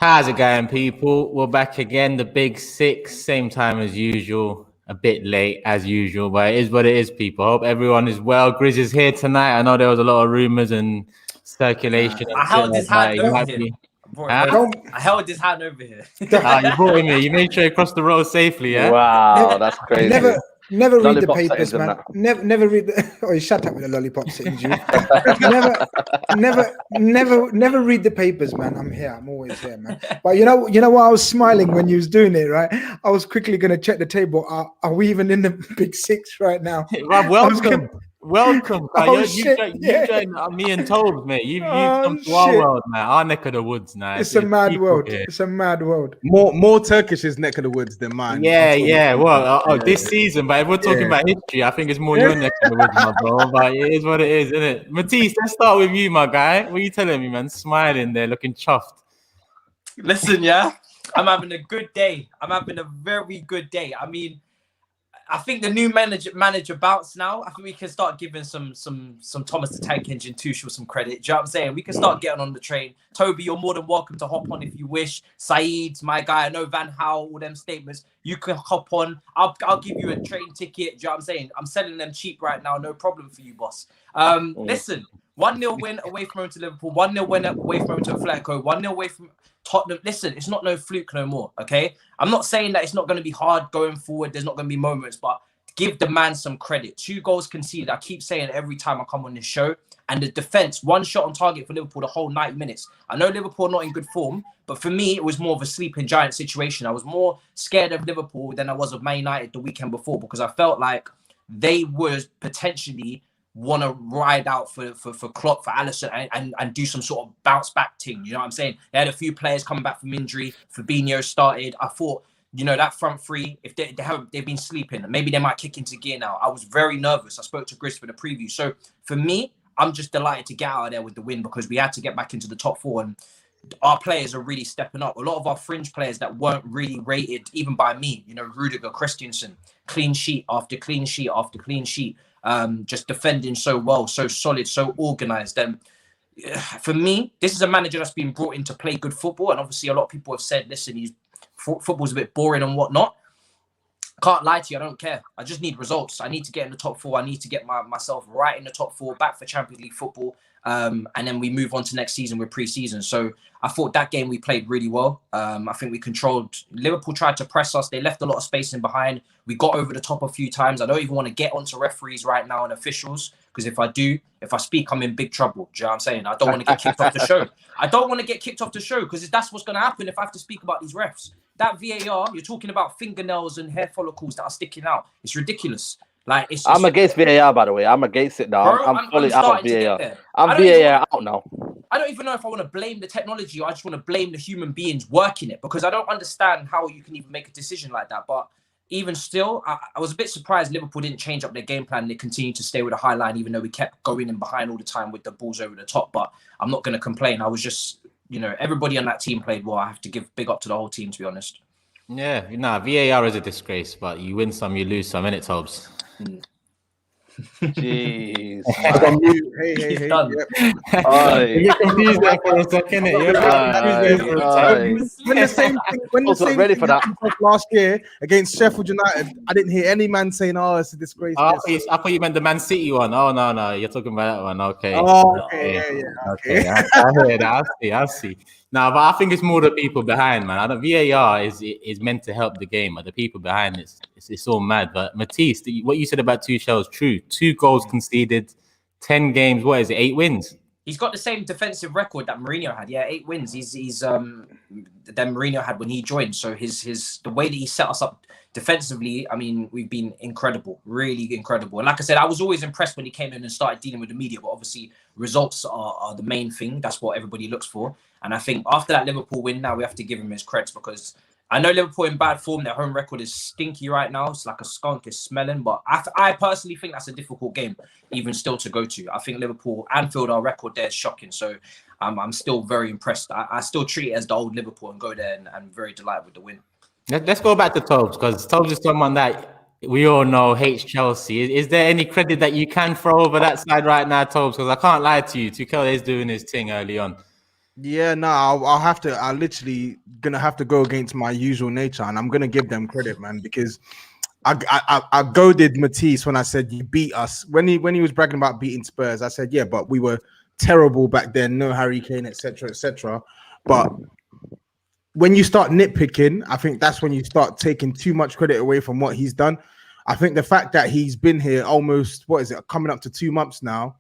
How's it going, people? We're back again, the Big Six, same time as usual. A bit late as usual, but it is what it is, people. Hope everyone is well. GRIZZ is here tonight. I know there was a lot of rumors and circulation. I held his hand over here. I held his hand over here. You brought him here. You made sure he crossed the road safely, yeah? Wow, that's crazy. Never read the papers, man. Never read the. Oh, you shut up with the lollipop settings, you. never read the papers, man. I'm here. I'm always here, man. But you know what? I was smiling when you was doing it, right? I was quickly gonna check the table. Are we even in the Big Six right now? Welcome. Welcome. You joined me and Tobes, mate. You've come to our world now, our neck of the woods now. It's a mad world. Here. It's a mad world. More Turkish's neck of the woods than mine. Yeah. Well, this season, but if we're talking about history, I think it's more your neck of the woods, my bro. But it is what it is, isn't it? Matisse, let's start with you, my guy. What are you telling me, man? Smiling there, looking chuffed. Listen, yeah, I'm having a good day. I'm having a very good day. I mean, I think the new manager bounce now. I think we can start giving some Thomas the Tank Engine Tuchel some credit. Do you know what I'm saying? We can start getting on the train. Toby, you're more than welcome to hop on if you wish. SAEED, my guy. I know Van Gaal, all them statements. You can hop on. I'll give you a train ticket. Do you know what I'm saying? I'm selling them cheap right now. No problem for you, boss. Listen, 1-0 win away from home to Liverpool. 1-0 win away from home to Atletico. 1-0 away from Tottenham. Listen, it's not no fluke no more, okay? I'm not saying that it's not going to be hard going forward. There's not going to be moments, but give the man some credit. 2 goals conceded. I keep saying it every time I come on this show. And the defense, 1 shot on target for Liverpool the whole 90 minutes. I know Liverpool are not in good form, but for me, it was more of a sleeping giant situation. I was more scared of Liverpool than I was of Man United the weekend before because I felt like they were potentially want to ride out for Klopp, for Alisson, and do some sort of bounce back thing. You know what I'm saying? They had a few players coming back from injury. Fabinho started. I thought, that front three, if they've been sleeping, maybe they might kick into gear now. I was very nervous. I spoke to GRIZZ for the preview. So for me, I'm just delighted to get out of there with the win because we had to get back into the top 4 and our players are really stepping up. A lot of our fringe players that weren't really rated, even by me, Rudiger, Christensen, clean sheet after clean sheet after clean sheet. Just defending so well, so solid, so organized. And for me, this is a manager that's been brought in to play good football. And obviously, a lot of people have said, listen, football's a bit boring and whatnot. Can't lie to you, I don't care. I just need results. I need to get in the top 4. I need to get myself right in the top 4, back for Champions League football. And then we move on to next season with pre-season. So I thought that game we played really well. I think we controlled. Liverpool tried to press us. They left a lot of space in behind. We got over the top a few times. I don't even want to get onto referees right now and officials because if I speak, I'm in big trouble. Do you know what I'm saying? I don't want to get kicked off the show. I don't want to get kicked off the show because that's what's going to happen if I have to speak about these refs. That VAR, you're talking about fingernails and hair follicles that are sticking out. It's ridiculous. I'm against VAR, by the way. I'm against it now. Bro, I'm fully out of VAR. I'm VAR out now. I don't even know if I want to blame the technology or I just want to blame the human beings working it because I don't understand how you can even make a decision like that. But even still, I was a bit surprised Liverpool didn't change up their game plan. They continued to stay with a high line, even though we kept going in behind all the time with the balls over the top. But I'm not going to complain. I was just, everybody on that team played well. I have to give big up to the whole team, to be honest. Yeah, VAR is a disgrace, but you win some, you lose some, innit, Tobes? Jeez. Hey. You're confused there for a second. When the same thing happened last year against Sheffield United, I didn't hear any man saying, it's a disgrace. I thought you meant the Man City one. Oh, no, you're talking about that one. Okay. Oh, okay. Okay. I hear that. I see. No, but I think it's more the people behind, man. VAR is meant to help the game, but the people behind it's all mad. But Matisse, what you said about Tuchel is true. 2 goals conceded, 10 games. What is it? 8 wins. He's got the same defensive record that Mourinho had. Yeah, 8 wins. He's that Mourinho had when he joined. So the way that he set us up defensively, I mean, we've been incredible, really incredible. And like I said, I was always impressed when he came in and started dealing with the media. But obviously, results are the main thing. That's what everybody looks for. And I think after that Liverpool win, now we have to give him his credits because I know Liverpool in bad form. Their home record is stinky right now. It's like a skunk is smelling. But I personally think that's a difficult game, even still to go to. I think Liverpool, Anfield, our record there is shocking. So I'm still very impressed. I still treat it as the old Liverpool and go there and I'm very delighted with the win. Let's go back to Tobes because Tobes is someone that we all know hates Chelsea. Is there any credit that you can throw over that side right now, Tobes? Because I can't lie to you. Tuchel is doing his thing early on. Yeah, no, I'll have to. I'm literally gonna have to go against my usual nature, and I'm gonna give them credit, man, because I goaded Matisse when I said you beat us when he was bragging about beating Spurs. I said, yeah, but we were terrible back then, no Harry Kane, etc., etc. But when you start nitpicking, I think that's when you start taking too much credit away from what he's done. I think the fact that he's been here almost, what is it, coming up to 2 months now,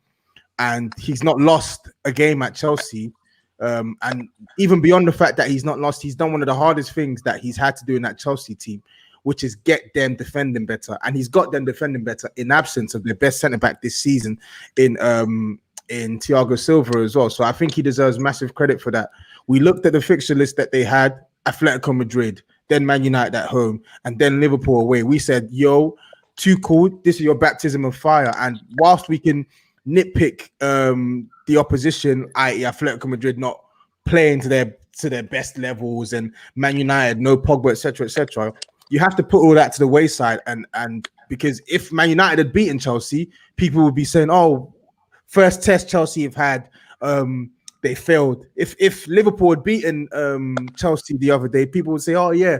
and he's not lost a game at Chelsea. And even beyond the fact that he's not lost, he's done one of the hardest things that he's had to do in that Chelsea team, which is get them defending better. And he's got them defending better in absence of their best centre-back this season in Thiago Silva as well. So I think he deserves massive credit for that. We looked at the fixture list that they had, Atletico Madrid, then Man United at home, and then Liverpool away. We said, yo, too cool. This is your baptism of fire. And whilst we can nitpick the opposition, i.e. Atletico Madrid not playing to their best levels, and Man United, no Pogba, etc., you have to put all that to the wayside. And because if Man United had beaten Chelsea, people would be saying, oh, first test Chelsea have had, they failed. If Liverpool had beaten Chelsea the other day, people would say, oh yeah,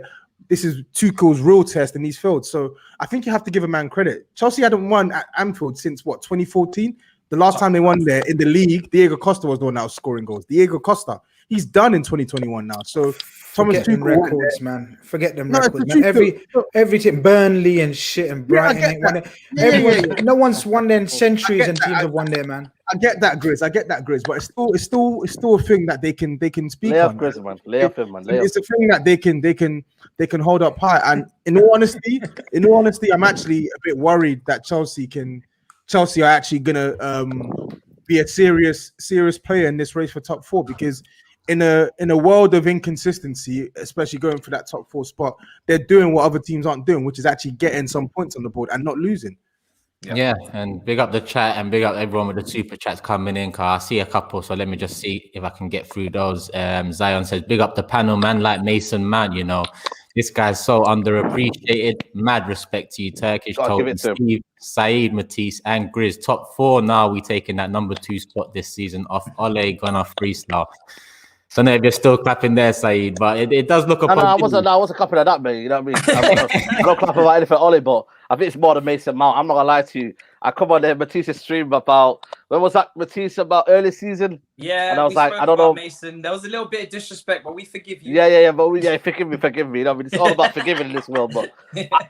this is Tuchel's real test and he's failed. So I think you have to give a man credit. Chelsea hadn't won at Anfield since what, 2014? The last time they won there in the league, Diego Costa was the one that was scoring goals. Diego Costa, he's done in 2021 now. So Forget them records, man. Forget them records, man. Every team, Burnley and shit, and Brighton ain't won it. No one's won there in centuries, and teams have won there, man. I get that, Grizz, but it's still a thing that they can speak on. Grizz, man. Lay off him, man. It's a thing that they can hold up high. And in all honesty, I'm actually a bit worried that Chelsea are actually gonna be a serious player in this race for top four, because in a world of inconsistency, especially going for that top four spot, they're doing what other teams aren't doing, which is actually getting some points on the board and not losing. Yeah, and big up the chat and big up everyone with the super chats coming in, because I see a couple, so let me just see if I can get through those. Zion says, big up the panel, man, like Mason Mount, you know. This guy's so underappreciated. Mad respect to you, Turkish. Steve, SAEED, Matisse, and GRIZZ. Top four now. We taking that number 2 spot this season off Ole Gunnar freestyle. So now if you're still clapping there, SAEED, but it does look. No, I wasn't clapping at that, mate. You know what I mean? I'm not clapping about anything Ole, but I think it's more than Mason Mount. I'm not gonna lie to you. I come on there, Matisse's stream about, when was that, Matisse, about early season? Yeah, and I was like, I don't know, Mason. There was a little bit of disrespect, but we forgive you. Yeah, but forgive me. You know, I mean, it's all about forgiving in this world, but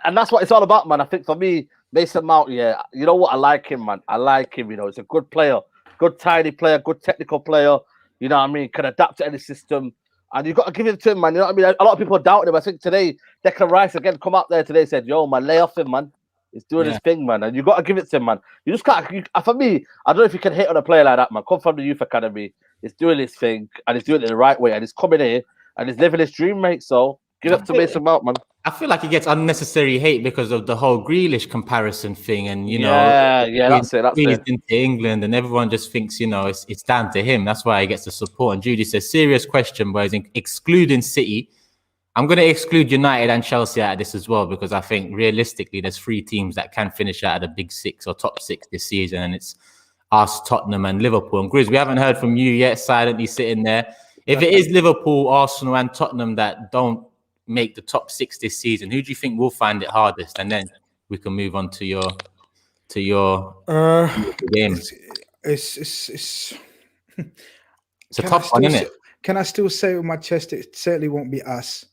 and that's what it's all about, man. I think for me, Mason Mount, yeah, you know what, I like him, man. I like him. You know, he's a good player, good tiny player, good technical player. You know what I mean? Can adapt to any system. And you've got to give it to him, man. You know what I mean? A lot of people doubted him. I think today, Declan Rice again come out there today, said, yo, man, lay off him, man. He's doing his thing, man. And you got to give it to him, man. You just can't, for me, I don't know if you can hit on a player like that, man. Come from the youth academy. He's doing his thing and he's doing it the right way. And he's coming here and he's living his dream, mate. So give it to Mason Mount, man. I feel like he gets unnecessary hate because of the whole Grealish comparison thing, and you know, that's it. He's into England, and everyone just thinks, you know, it's down to him. That's why he gets the support. And Judy says, serious question, boys. Excluding City, I'm going to exclude United and Chelsea out of this as well, because I think realistically, there's 3 teams that can finish out of the big 6 or top 6 this season, and it's us, Tottenham, and Liverpool. And GRIZZ, we haven't heard from you yet. Silently sitting there. If it is Liverpool, Arsenal, and Tottenham that don't make the top 6 this season, who do you think will find it hardest? And then we can move on to your game. It's a tough one, isn't it? Can I still say with my chest, it certainly won't be us.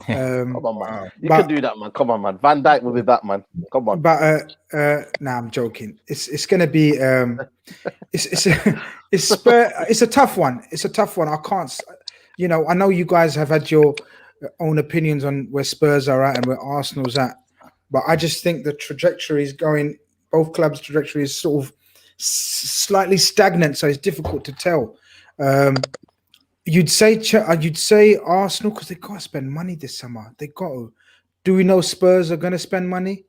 Come on, man. You can do that, man. Come on, man. Van Dijk will be back, man. Come on. But nah, I'm joking. It's gonna be it's a tough one. It's a tough one. I can't, you know, I know you guys have had your own opinions on where Spurs are at and where Arsenal's at, but I just think the trajectory is going, both clubs' trajectory is sort of slightly stagnant, so it's difficult to tell. You'd say Arsenal because they got to spend money this summer. They got to. Do we know Spurs are going to spend money?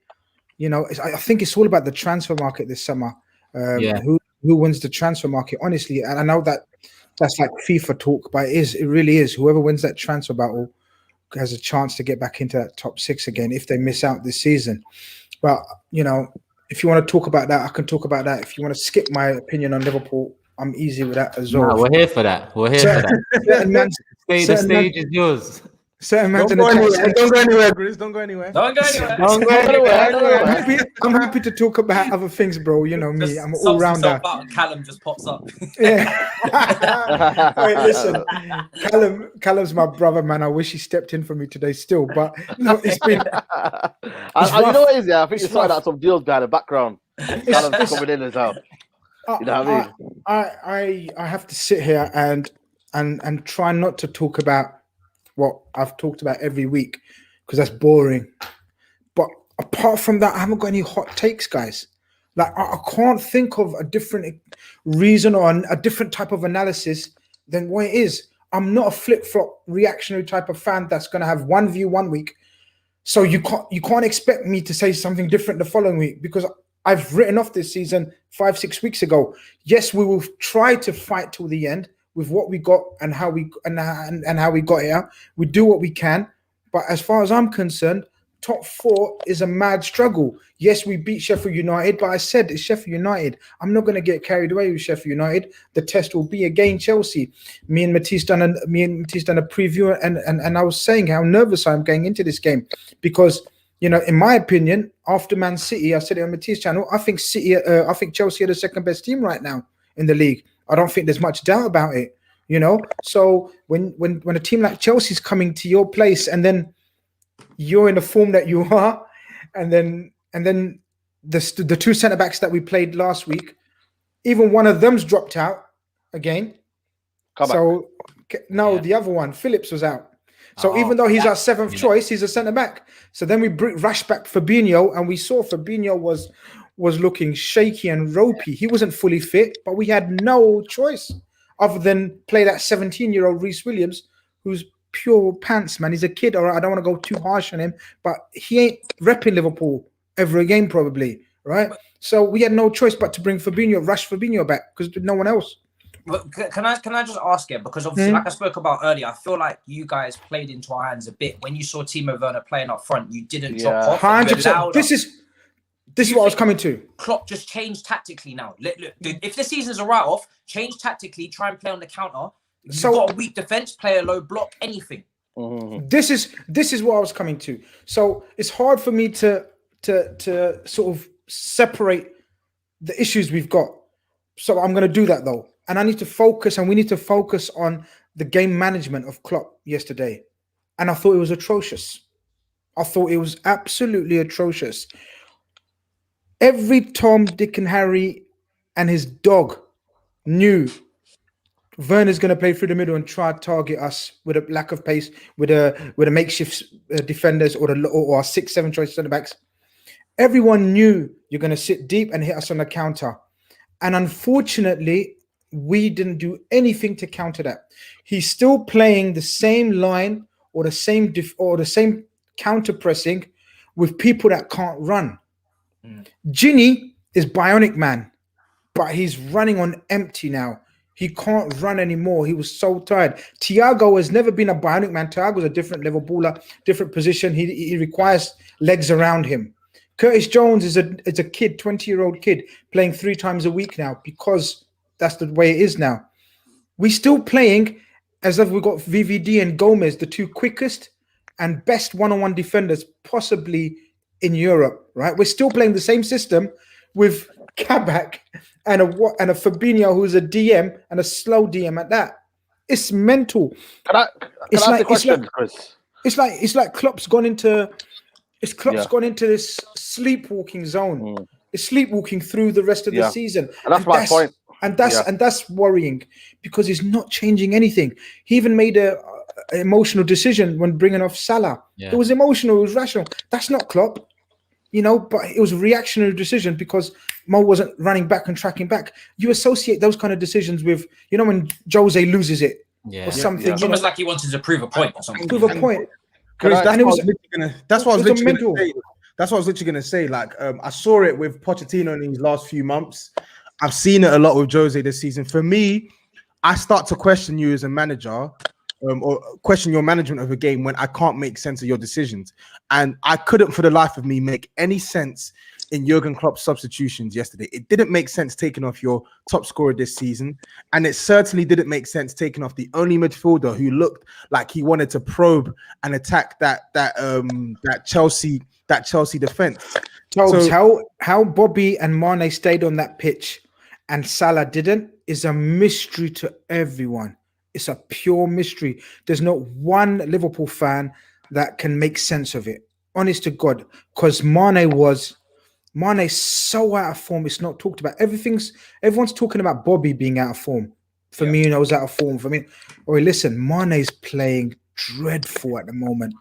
You know, I think it's all about the transfer market this summer. Who wins the transfer market? Honestly, and I know that's like FIFA talk, but it really is. Whoever wins that transfer battle has a chance to get back into that top 6 again if they miss out this season. But, you know, if you want to talk about that, I can talk about that. If you want to skip my opinion on Liverpool, I'm easy with that as No, well. we're here for that. We're here for that. Certain man, The certain man- stage is yours. certain man's Don't in the go chat anywhere. saying, Don't go anywhere, Grizz. Don't go anywhere. Don't go anywhere. Don't go anywhere. I'm happy to talk about other things, bro. You know me, I'm an Just all subs himself rounder. out and Callum just pops up. Yeah. Wait, listen, Callum's my brother, man. I wish he stepped in for me today still, but no, it's been. And you know what it is, yeah? I think you It's started rough. out some deals behind the background. Callum's coming in as well. You know what I mean? I have to sit here and try not to talk about what I've talked about every week because that's boring. But apart from that, I haven't got any hot takes, guys. Like I can't think of a different reason or a different type of analysis than what it is. I'm not a flip-flop reactionary type of fan that's going to have one view one week. So you can't expect me to say something different the following week because I've written off this season 5-6 weeks ago. Yes, we will try to fight till the end with what we got and how we and how we got here. We do what we can, but as far as I'm concerned, top 4 is a mad struggle. Yes, we beat Sheffield United, but I said it's Sheffield United. I'm not going to get carried away with Sheffield United. The test will be against Chelsea. Me and Matisse done a preview, and I was saying how nervous I'm going into this game because, you know, in my opinion, after Man City, I said it on Matisse channel, I think Chelsea are the second best team right now in the league. I don't think there's much doubt about it, you know. So when a team like Chelsea's coming to your place and then you're in the form that you are, and then the 2 centre backs that we played last week, even one of them's dropped out again. The other one, Phillips, was out. So even though he's our 7th choice, he's a centre back. So then we rushed back Fabinho, and we saw Fabinho was looking shaky and ropey. He wasn't fully fit, but we had no choice other than play that 17-year-old Reece Williams, who's pure pants, man. He's a kid, all right? I don't want to go too harsh on him, but he ain't repping Liverpool ever again, probably, right? So we had no choice but to bring rush Fabinho back because no one else. But can I just ask it? Because obviously, like I spoke about earlier, I feel like you guys played into our hands a bit. When you saw Timo Werner playing up front, you didn't drop off. 100%. This is what I was coming to. Klopp just changed tactically now. Look, if the season's a write-off, change tactically, try and play on the counter. You've got a weak defense, play a low block, anything. This is what I was coming to. So it's hard for me to sort of separate the issues we've got. So I'm going to do that though. And I need to focus, and we need to focus on the game management of Klopp yesterday. And I thought it was atrocious. I thought it was absolutely atrocious. Every Tom, Dick, and Harry and his dog knew Werner's going to play through the middle and try to target us with a lack of pace, with a makeshift defenders or our 6-7 choice centre backs. Everyone knew you're going to sit deep and hit us on the counter, and unfortunately, we didn't do anything to counter that. He's still playing the same line or the same counter pressing with people that can't run. Ginny is bionic man, but he's running on empty now. He can't run anymore. He was so tired. Thiago has never been a bionic man. Thiago's a different level baller, different position. He requires legs around him. Curtis Jones is a kid, 20-year-old kid, playing 3 times a week now because that's the way it is now. We're still playing as if we've got VVD and Gomez, the 2 quickest and best one-on-one defenders possibly in Europe, right? We're still playing the same system with Kabak and a Fabinho who's a DM and a slow DM at that. It's mental. Can I ask a question, Chris? It's like Klopp's gone into gone into this sleepwalking zone. It's sleepwalking through the rest of the season. And that's my point. And that's worrying because he's not changing anything. He even made an emotional decision when bringing off Salah. It was emotional, it was rational. That's not Klopp, you know, but it was a reactionary decision because Mo wasn't running back and tracking back. You associate those kind of decisions with, you know, when Jose loses it or something. It's almost like he wanted to prove a point or something. Prove a point. That's what I was literally going to say. Like, I saw it with Pochettino in these last few months. I've seen it a lot with Jose this season. For me, I start to question you as a manager, or question your management of a game when I can't make sense of your decisions. And I couldn't for the life of me make any sense in Jurgen Klopp's substitutions yesterday. It didn't make sense taking off your top scorer this season, and it certainly didn't make sense taking off the only midfielder who looked like he wanted to probe and attack that Chelsea defense. Tobes, how Bobby and Mane stayed on that pitch and Salah didn't is a mystery to everyone. It's a pure mystery. There's not one Liverpool fan that can make sense of it. Honest to God, because Mane's so out of form. It's not talked about. Everyone's talking about Bobby being out of form. Firmino's out of form. Listen, Mane's playing dreadful at the moment,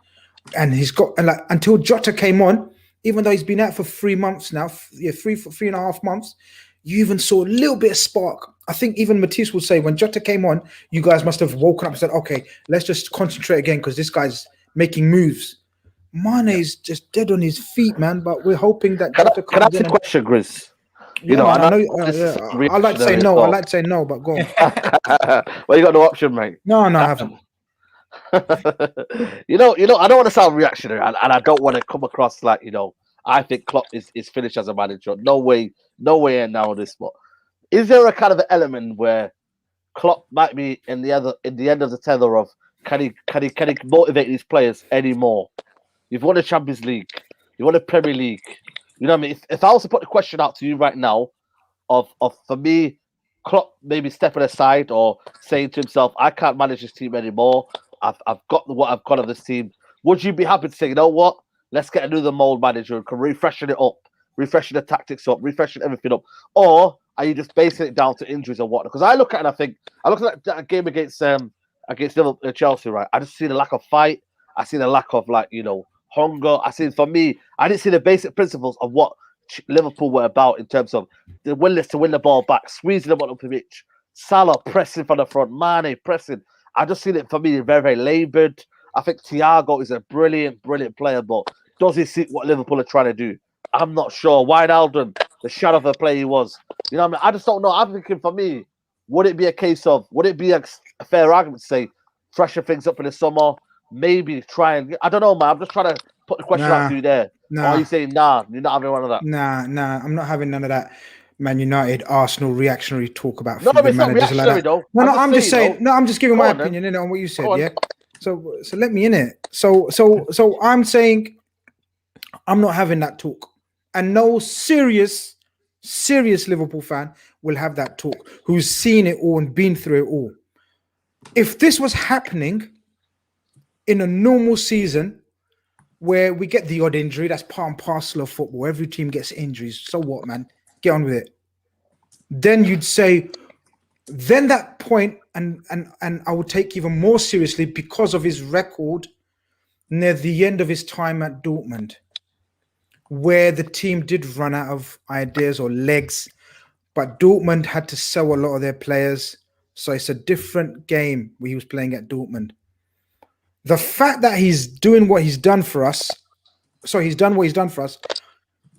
and he's got until Jota came on. Even though he's been out for 3 months now, 3.5 months, you even saw a little bit of spark. I think even Matisse would say when Jota came on, you guys must have woken up and said, "Okay, let's just concentrate again because this guy's making moves." Mane's just dead on his feet, man. But we're hoping that Jota can I ask a question, Grizz? I like to say no. I like to say no, but go on. Well, you got no option, mate. No, I haven't. I don't want to sound reactionary, and I don't want to come across like, I think Klopp is finished as a manager. No way in now this. But is there a kind of an element where Klopp might be in the end of the tether of can he motivate these players anymore? You've won the Champions League, you won the Premier League. You know what I mean? If I was to put the question out to you right now, of for me, Klopp maybe stepping aside or saying to himself, I can't manage this team anymore. I've got what I've got of this team. Would you be happy to say, you know what? Let's get another mold manager and refreshing it up, refreshing the tactics up, refreshing everything up? Or are you just basing it down to injuries or what? Because I look at it and I think, I look at that game against Liverpool, Chelsea, right? I just see the lack of fight. I see the lack of hunger. For me, I didn't see the basic principles of what Liverpool were about in terms of the willingness to win the ball back, squeezing the ball up the pitch, Salah pressing from the front, Mane pressing. I just seen it for me very, very laboured. I think Thiago is a brilliant, brilliant player, but does he see what Liverpool are trying to do? I'm not sure. Wijnaldum, the shadow of a player he was. You know what I mean? I just don't know. I'm thinking for me, would it be a fair argument to say, freshen things up in the summer, maybe try and, I don't know, man. I'm just trying to put the question out to you there. Or are you saying, you're not having one of that? Nah, I'm not having none of that Man United, Arsenal reactionary talk about no, it's not reactionary though. I'm just saying, I'm just giving my opinion on what you said, yeah? So let me in it. So I'm saying I'm not having that talk. And no serious Liverpool fan will have that talk who's seen it all and been through it all. If this was happening in a normal season where we get the odd injury, that's part and parcel of football. Every team gets injuries. So what, man? Get on with it. Then you'd say, then that point, and I would take even more seriously because of his record near the end of his time at Dortmund, where the team did run out of ideas or legs, but Dortmund had to sell a lot of their players. So it's a different game where he was playing at Dortmund. The fact that he's doing what he's done for us,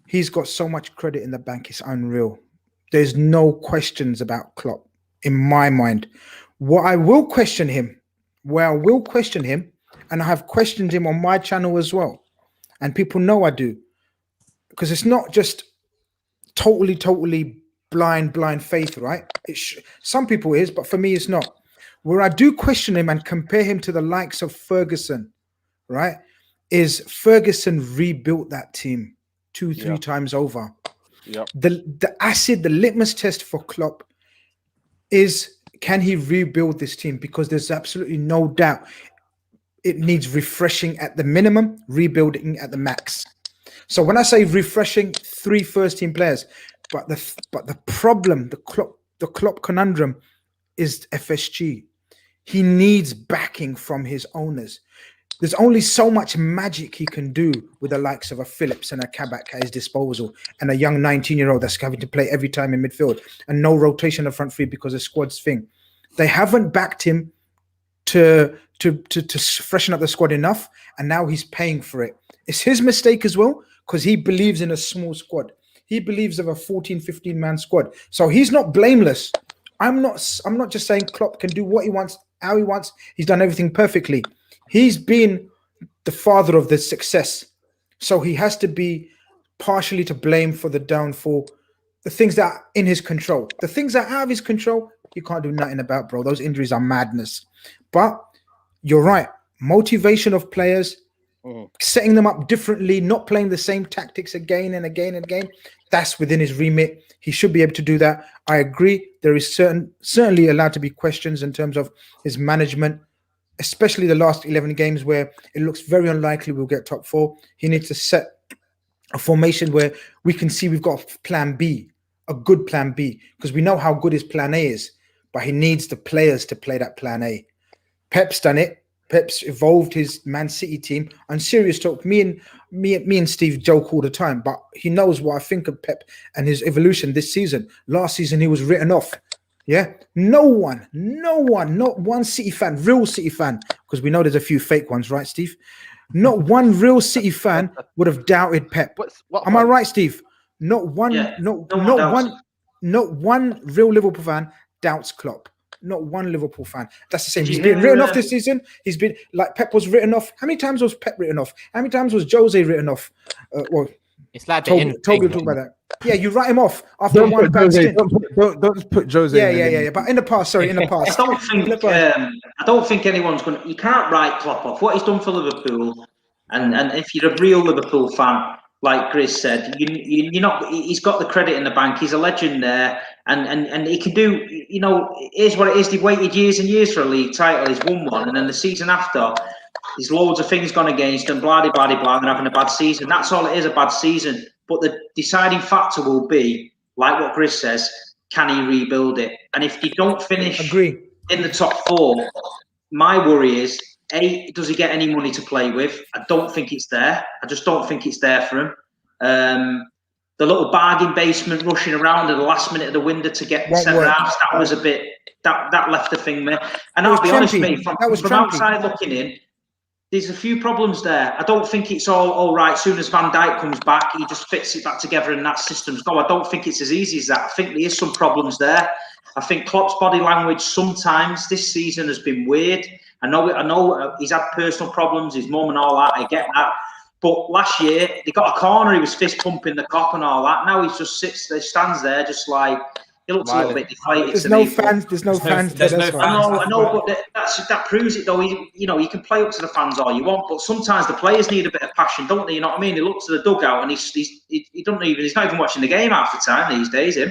he's got so much credit in the bank, it's unreal. There's no questions about Klopp in my mind. Where I will question him, and I have questioned him on my channel as well, and people know I do, because it's not just totally blind faith, right? Some people is, but for me it's not. Where I do question him and compare him to the likes of Ferguson, right, is Ferguson rebuilt that team 2-3 times over. Yep. The litmus test for Klopp is, can he rebuild this team? Because there's absolutely no doubt it needs refreshing at the minimum, rebuilding at the max. So when I say refreshing, 3 first-team players, but the problem, the Klopp conundrum is FSG. He needs backing from his owners. There's only so much magic he can do with the likes of a Phillips and a Kabak at his disposal, and a young 19-year-old that's having to play every time in midfield, and no rotation of front three because of squad's thing. They haven't backed him to freshen up the squad enough, and now he's paying for it. It's his mistake as well, because he believes in a small squad. He believes of a 14, 15-man squad. So he's not blameless. I'm not just saying Klopp can do what he wants, how he wants. He's done everything perfectly. He's been the father of the success. So he has to be partially to blame for the downfall. The things that are in his control, the things that are out of his control, you can't do nothing about, bro. Those injuries are madness. But you're right. Motivation of players, setting them up differently, not playing the same tactics again and again and again. That's within his remit. He should be able to do that. I agree. There is certainly allowed to be questions in terms of his management, especially the last 11 games where it looks very unlikely we'll get top 4. He needs to set a formation where we can see we've got plan B, a good plan B, because we know how good his plan A is, but he needs the players to play that plan A. Pep's done it. Pep's evolved his Man City team. On serious talk, me and Steve joke all the time, but he knows what I think of Pep and his evolution this season. Last season, he was written off. Yeah, no one, not one City fan, real City fan, because we know there's a few fake ones, right, Steve? Not one real City fan would have doubted Pep. Am I right, Steve? Not one, not one real Liverpool fan doubts Klopp. Not one Liverpool fan. That's the same. He's been written off this season. He's been like Pep was written off. How many times was Pep written off? How many times was Jose written off? Well, it's like Toby will talk about that. Yeah, you write him off after one bad stint. Don't put Jose. Yeah. But in the past, in the past. I don't think anyone's going to. You can't write Klopp off. What he's done for Liverpool, and if you're a real Liverpool fan, like GRIZZ said, you're not. He's got the credit in the bank. He's a legend there, and he can do. You know, it is what it is. They've waited years and years for a league title. He's won one, and then the season after, there's loads of things gone against him. Blah blah blah blah. And having a bad season. That's all it is. A bad season. But the deciding factor will be, like what GRIZZ says, can he rebuild it? And if you don't finish in the top 4, my worry is, A, does he get any money to play with? I don't think it's there. I just don't think it's there for him. The little bargain basement rushing around at the last minute of the window to get centre-halves, that was a bit, that left the thing there. And I'll be honest, mate, from outside looking in, there's a few problems there. I don't think it's all right. As soon as Van Dijk comes back, he just fits it back together and that system's no. I don't think it's as easy as that. I think there is some problems there. I think Klopp's body language sometimes this season has been weird. I know he's had personal problems, his mum and all that. I get that. But last year, they got a corner. He was fist pumping the cop and all that. Now he just stands there, just like. He looks a little bit deflated. There's no fans. There's no fans. I know, but that proves it though. You can play up to the fans all you want, but sometimes the players need a bit of passion, don't they? You know what I mean? He looks to the dugout and he's not even watching the game half the time these days. I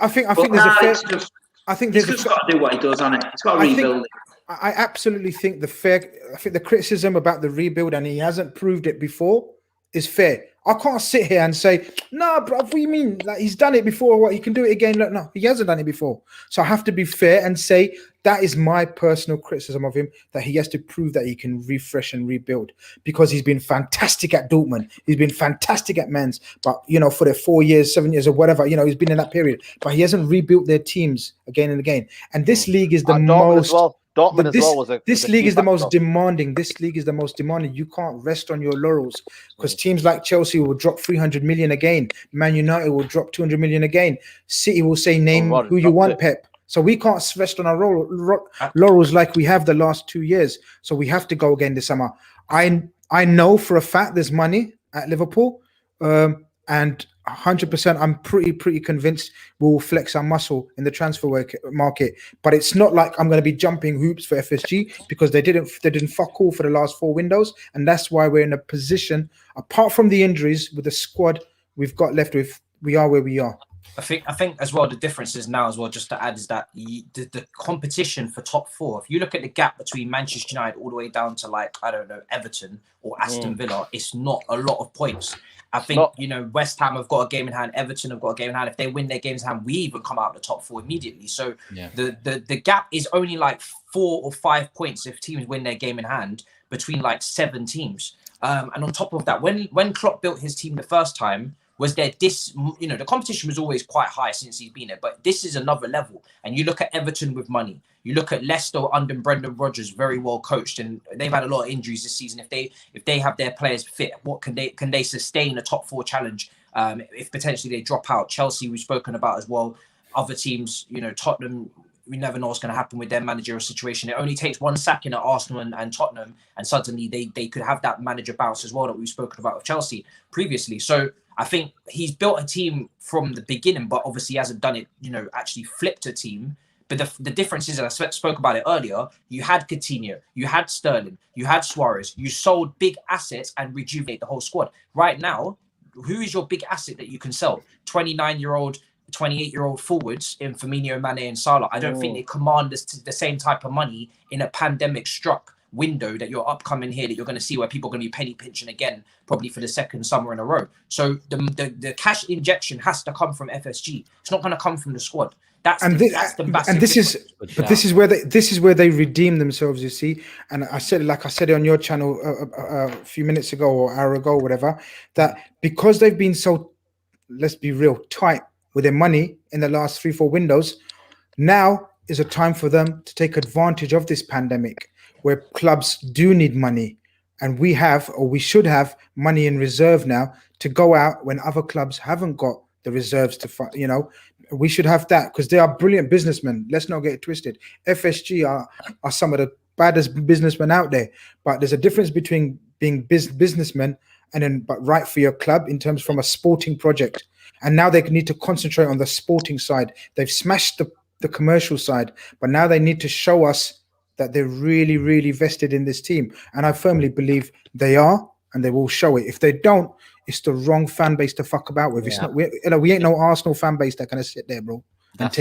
think there's just got to do what he does on it. He's got to rebuild it. I absolutely think the criticism about the rebuild, and he hasn't proved it before, is fair. I can't sit here and say, no, bro, what do you mean? Like, he's done it before. What, he can do it again? Look, no, he hasn't done it before. So I have to be fair and say that is my personal criticism of him, that he has to prove that he can refresh and rebuild, because he's been fantastic at Dortmund. He's been fantastic at Mainz. But, for the 4 years, 7 years or whatever, he's been in that period. But he hasn't rebuilt their teams again and again. And this league is the most... This league is the most demanding. This league is the most demanding. You can't rest on your laurels, because teams like Chelsea will drop 300 million again. Man United will drop 200 million again. City will say, name who you want, Pep. So we can't rest on our laurels like we have the last 2 years. So we have to go again this summer. I know for a fact there's money at Liverpool, and 100%, I'm pretty convinced we'll flex our muscle in the transfer market. But it's not like I'm going to be jumping hoops for FSG, because they didn't fuck all for the last 4 windows, and that's why we're in a position. Apart from the injuries, with the squad we've got left with, we are where we are. I think as well, the difference is now as well, just to add, is that the competition for top 4, if you look at the gap between Manchester United all the way down to, like, I don't know, Everton or Aston Villa, it's not a lot of points. I think, West Ham have got a game in hand, Everton have got a game in hand. If they win their games in hand, we even come out of the top 4 immediately. So the gap is only like 4 or 5 points if teams win their game in hand between like 7 teams. And on top of that, when Klopp built his team the first time, was there the competition was always quite high since he's been there, but this is another level. And you look at Everton with money, you look at Leicester under Brendan Rodgers, very well coached, and they've had a lot of injuries this season. If they have their players fit, what can they sustain a top 4 challenge if potentially they drop out? Chelsea, we've spoken about as well. Other teams, Tottenham, we never know what's going to happen with their managerial situation. It only takes one sacking at Arsenal and Tottenham, and suddenly they could have that manager bounce as well that we've spoken about with Chelsea previously. So I think he's built a team from the beginning, but obviously he hasn't done it, actually flipped a team. But the difference is, and I spoke about it earlier, you had Coutinho, you had Sterling, you had Suarez, you sold big assets and rejuvenate the whole squad. Right now, who is your big asset that you can sell? 29-year-old, 28-year-old forwards in Firmino, Mane and Salah. I don't think they command the same type of money in a pandemic-struck window that you're upcoming here, that you're going to see where people are going to be penny pinching again, probably for the second summer in a row. So the cash injection has to come from FSG. It's not going to come from the squad. This is where they redeem themselves, you see. And I said it on your channel a few minutes ago or an hour ago, or whatever, that because they've been so, let's be real, tight with their money in the last 3-4 windows, now is a time for them to take advantage of this pandemic, where clubs do need money, and we should have money in reserve now to go out when other clubs haven't got the reserves to fight. We should have that, because they are brilliant businessmen. Let's not get it twisted. FSG are some of the baddest businessmen out there, but there's a difference between being businessmen but right for your club in terms from a sporting project. And now they need to concentrate on the sporting side. They've smashed the commercial side, but now they need to show us that they're really, really vested in this team. And I firmly believe they are, and they will show it. If they don't, it's the wrong fan base to fuck about with. It's not. We ain't no Arsenal fan base that gonna sit there, bro. That's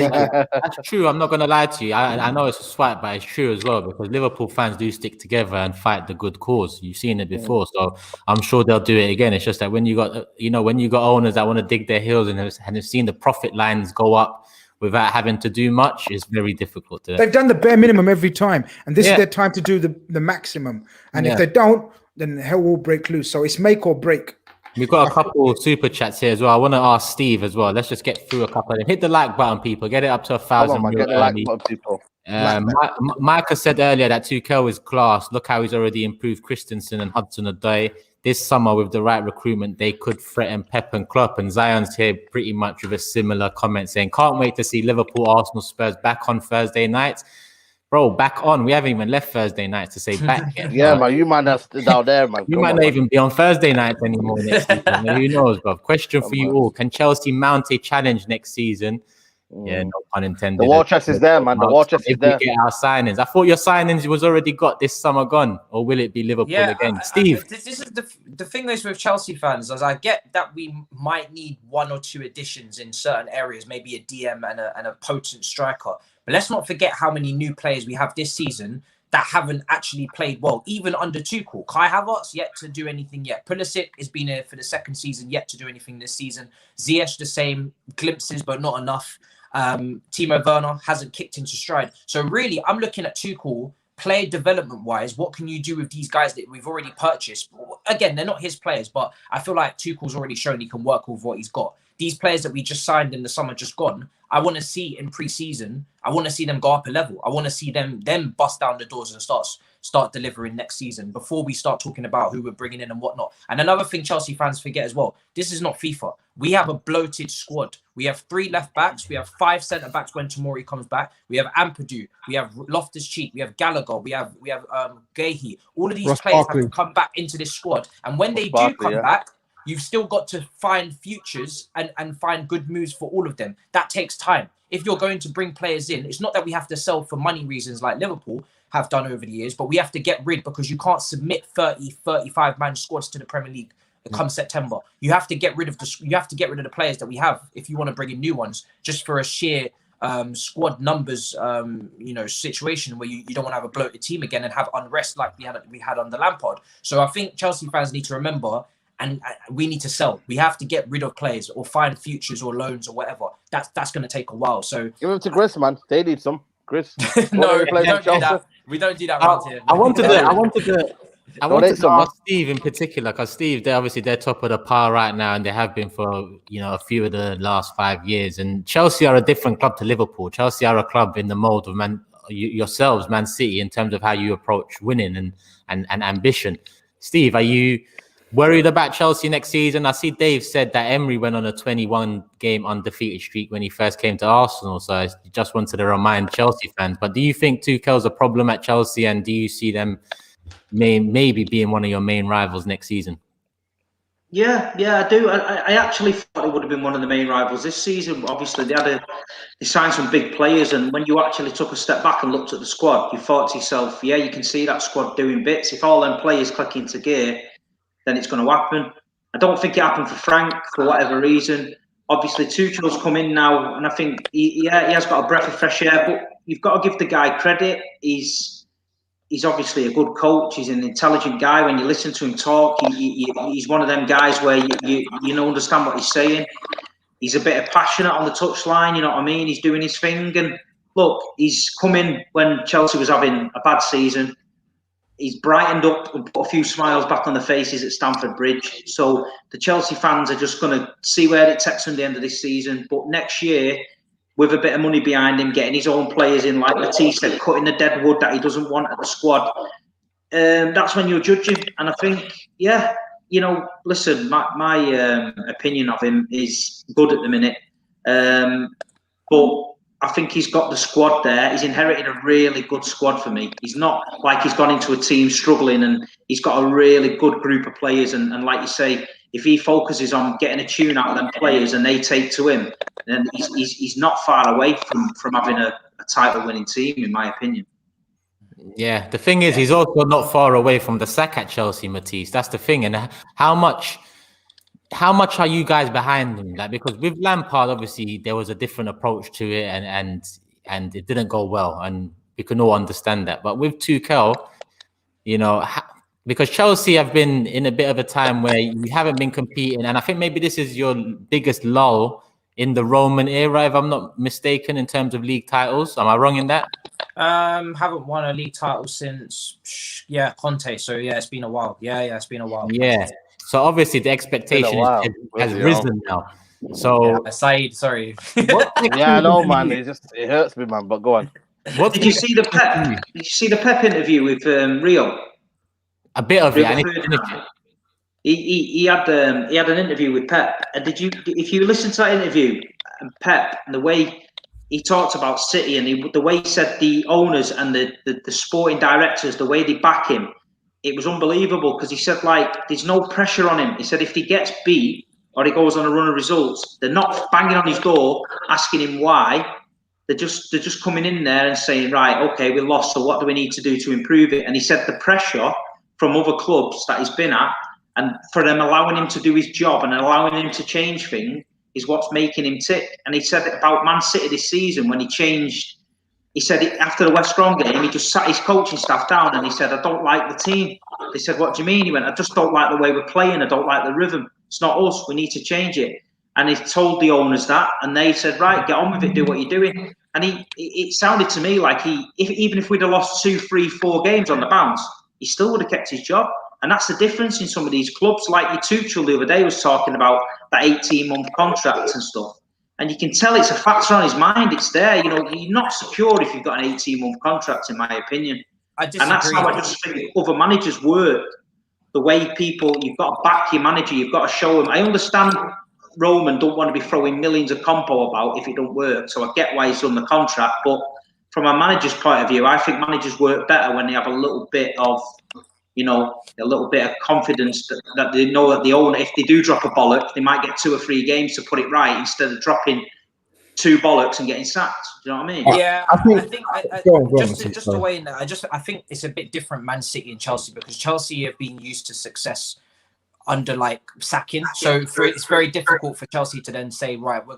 true. I'm not gonna lie to you. I know it's a swipe, but it's true as well, because Liverpool fans do stick together and fight the good cause. You've seen it before, so I'm sure they'll do it again. It's just that when you got owners that want to dig their heels and have seen the profit lines go up without having to do much, it's very difficult to. They've done the bare minimum every time, and this is their time to do the maximum. And if they don't, then hell will break loose. So it's make or break. We've got a couple of super chats here as well. I want to ask Steve as well. Let's just get through a couple of them. Hit the like button, people. Get it up to 1,000. Get the like button, people. Micah said earlier that Tuchel is class. Look how he's already improved Christensen and Hudson-Odoi. This summer, with the right recruitment, they could threaten Pep and Klopp. And Zion's here pretty much with a similar comment saying, can't wait to see Liverpool, Arsenal, Spurs back on Thursday nights. Bro, back on. We haven't even left Thursday nights to say back yet. Man, you might not stood out there, man. You might not even be on Thursday nights anymore next season. Who knows, bro? Question for you all. Can Chelsea mount a challenge next season? Yeah, no pun intended. The war chest is there, man. The war chest is there. We get our signings. I thought your signings was already got this summer gone, or will it be Liverpool again? Steve? This is the thing is with Chelsea fans, as I get that we might need 1 or 2 additions in certain areas, maybe a DM and a potent striker. But let's not forget how many new players we have this season that haven't actually played well, even under Tuchel. Kai Havertz yet to do anything yet. Pulisic has been here for the second season, yet to do anything this season. Ziyech the same, glimpses, but not enough. Timo Werner hasn't kicked into stride. So really, I'm looking at Tuchel, player development-wise, what can you do with these guys that we've already purchased? Again, they're not his players, but I feel like Tuchel's already shown he can work with what he's got. These players that we just signed in the summer just gone, I want to see in pre-season, I want to see them go up a level. I want to see them bust down the doors and start delivering next season before we start talking about who we're bringing in and whatnot. And another thing Chelsea fans forget as well, this is not FIFA. We have a bloated squad. We have 3 left backs. We have 5 centre backs when Tomori comes back. We have Ampadu. We have Loftus-Cheek. We have Gallagher. We have Gahey. All of these players have to come back into this squad. And when they do come back, you've still got to find futures and find good moves for all of them. That takes time. If you're going to bring players in, it's not that we have to sell for money reasons like Liverpool have done over the years, but we have to get rid, because you can't submit 30, 35 man squads to the Premier League come September. You have to get rid of the players that we have if you want to bring in new ones, just for a sheer squad numbers situation where you don't want to have a bloated team again and have unrest like we had under Lampard. So I think Chelsea fans need to remember, and we need to sell. We have to get rid of players or find futures or loans or whatever. That's going to take a while. So give them to GRIZZ, man. They need some GRIZZ. No, we don't do that. We don't do that around here. I wanted to ask Steve in particular, because Steve, they're top of the pile right now, and they have been for a few of the last 5 years. And Chelsea are a different club to Liverpool. Chelsea are a club in the mold of yourselves, Man City, in terms of how you approach winning and ambition. Steve, Worried about Chelsea next season? I see Dave said that Emery went on a 21-game undefeated streak when he first came to Arsenal. So I just wanted to remind Chelsea fans. But do you think Tuchel's a problem at Chelsea, and do you see them maybe being one of your main rivals next season? Yeah, I do. I actually thought it would have been one of the main rivals this season. Obviously, they signed some big players, and when you actually took a step back and looked at the squad, you thought to yourself, yeah, you can see that squad doing bits. If all them players click into gear, then it's going to happen. I don't think it happened for Frank for whatever reason. Obviously, Tuchel's come in now, and I think he has got a breath of fresh air. But you've got to give the guy credit. He's obviously a good coach. He's an intelligent guy. When you listen to him talk, he's one of them guys where you understand what he's saying. He's a bit passionate on the touchline. You know what I mean? He's doing his thing. And look, he's come in when Chelsea was having a bad season. He's brightened up and put a few smiles back on the faces at Stamford Bridge. So the Chelsea fans are just going to see where it takes them the end of this season. But next year, with a bit of money behind him, getting his own players in, like Matisse said, cutting the dead wood that he doesn't want at the squad, that's when you'll judge him. And I think, yeah, you know, listen, my opinion of him is good at the minute. But I think he's got the squad there. He's inherited a really good squad for me. He's not like he's gone into a team struggling, and he's got a really good group of players. And like you say, if he focuses on getting a tune out of them players and they take to him, then he's not far away from having a title-winning team, in my opinion. Yeah, the thing is, he's also not far away from the sack at Chelsea, Matisse. That's the thing. And how much are you guys behind him? Like, because with Lampard, obviously there was a different approach to it, and it didn't go well, and we can all understand that. But with Tuchel, you know, because Chelsea have been in a bit of a time where you haven't been competing, and I think maybe this is your biggest lull in the Roman era, if I'm not mistaken, in terms of league titles. Am I wrong in that? Haven't won a league title since Conte. So yeah, it's been a while. Yeah, it's been a while. Yeah. So obviously the expectation has risen now. So SAEED, sorry. Yeah, I know, man. It hurts me, man. But go on. Did you see the Pep? Did you see the Pep interview with Rio? A bit of it. I need to finish it. He had an interview with Pep, and if you listen to that interview, and Pep, and the way he talked about City, and the way he said the owners and the sporting directors, the way they back him, it was unbelievable, because he said, like, there's no pressure on him. He said if he gets beat or he goes on a run of results, they're not banging on his door asking him why. They're just coming in there and saying, right, okay, we lost, so what do we need to do to improve it? And he said the pressure from other clubs that he's been at, and for them allowing him to do his job and allowing him to change things, is what's making him tick. And he said it about Man City this season when he changed. He said after the West Brom game, he just sat his coaching staff down and he said, I don't like the team. They said, what do you mean? He went, I just don't like the way we're playing. I don't like the rhythm. It's not us. We need to change it. And he told the owners that, and they said, right, get on with it, do what you're doing. And it sounded to me like even if we'd have lost 2, 3, 4 games on the bounce, he still would have kept his job. And that's the difference in some of these clubs. Like your Tuchel the other day was talking about that 18-month contracts and stuff. And you can tell it's a factor on his mind. It's there. You know, you're not secure if you've got an 18-month contract, in my opinion. I disagree. And that's how I just think other managers work. The way you've got to back your manager. You've got to show him. I understand Roman don't want to be throwing millions of compo about if it don't work. So I get why he's done the contract. But from a manager's point of view, I think managers work better when they have a little bit of, a little bit of confidence that they know that the owner, if they do drop a bollock, they might get 2 or 3 games to put it right instead of dropping 2 bollocks and getting sacked. Do you know what I mean? Yeah, I think just the way I think it's a bit different, Man City and Chelsea, because Chelsea have been used to success under like sacking. So it's very difficult for Chelsea to then say, right, we're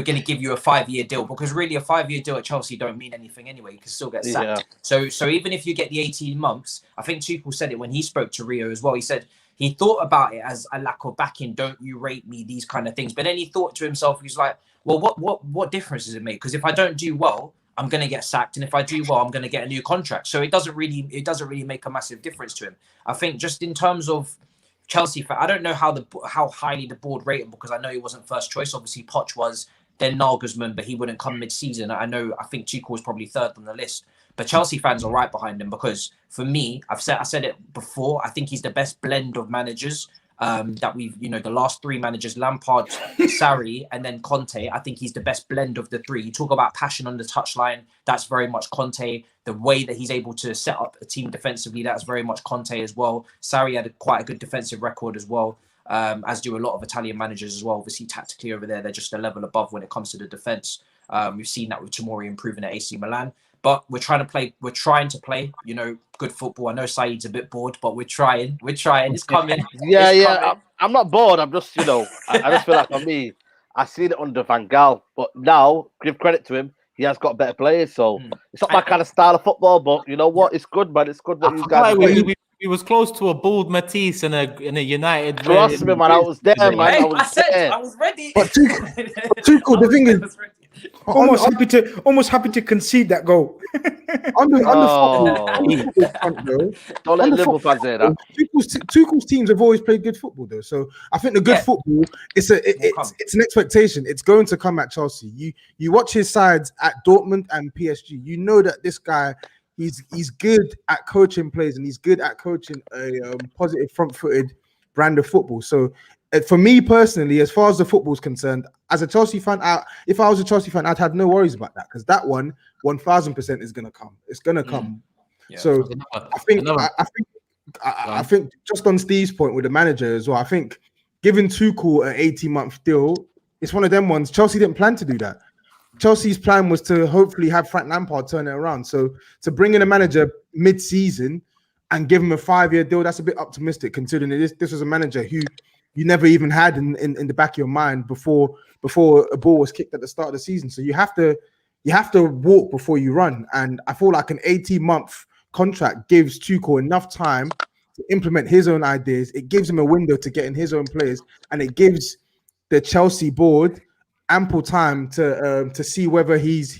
gonna give you a 5-year deal, because really a 5-year deal at Chelsea don't mean anything anyway. You can still get sacked. Yeah. So even if you get the 18 months, I think Tuchel said it when he spoke to Rio as well. He said he thought about it as a lack of backing. Don't you rate me? These kind of things. But then he thought to himself, he's like, well, what difference does it make? Because if I don't do well, I'm going to get sacked, and if I do well, I'm going to get a new contract. So it doesn't really make a massive difference to him. I think just in terms of Chelsea, I don't know how highly the board rate him, because I know he wasn't first choice. Obviously, Poch was. then Nagelsmann, but he wouldn't come mid-season. I think Tuchel was probably third on the list. But Chelsea fans are right behind him because for me, I said it before, I think he's the best blend of managers that we've, the last three managers, Lampard, Sarri, and then Conte. I think he's the best blend of the three. You talk about passion on the touchline, that's very much Conte. The way that he's able to set up a team defensively, that's very much Conte as well. Sarri had quite a good defensive record as well, as do a lot of Italian managers as well. Obviously, tactically over there, they're just a level above when it comes to the defense. We've seen that with Tomori improving at AC Milan. But we're trying to play, good football. I know Saeed's a bit bored, but we're trying. It's coming. I'm not bored. I'm just, I just feel like for me, I seen it under Van Gaal, but now give credit to him. He has got better players, so it's not my kind of style of football. But you know what? It's good, man. It's good what you guys. He was close to a bold Matisse in a United. Trust me, man. I was there, man. I was ready. But Tuchel, the thing is, almost happy to concede that goal. Don't let Liverpool fans say that. Tuchel's teams have always played good football, though. So I think the good football it's an expectation. It's going to come at Chelsea. You watch his sides at Dortmund and PSG. You know that this guy. He's good at coaching players and he's good at coaching a positive front-footed brand of football. So for me personally, as far as the football is concerned, as a Chelsea fan, if I was a Chelsea fan, I'd have no worries about that because that 1,000% is going to come. It's going to come. Yeah. So I think just on Steve's point with the manager as well, I think giving Tuchel an 18-month deal, it's one of them ones. Chelsea didn't plan to do that. Chelsea's plan was to hopefully have Frank Lampard turn it around. So to bring in a manager mid-season and give him a 5-year deal, that's a bit optimistic considering this was a manager who you never even had in the back of your mind before a ball was kicked at the start of the season. So you have to walk before you run. And I feel like an 18-month contract gives Tuchel enough time to implement his own ideas. It gives him a window to get in his own players, and it gives the Chelsea board ample time to see whether he's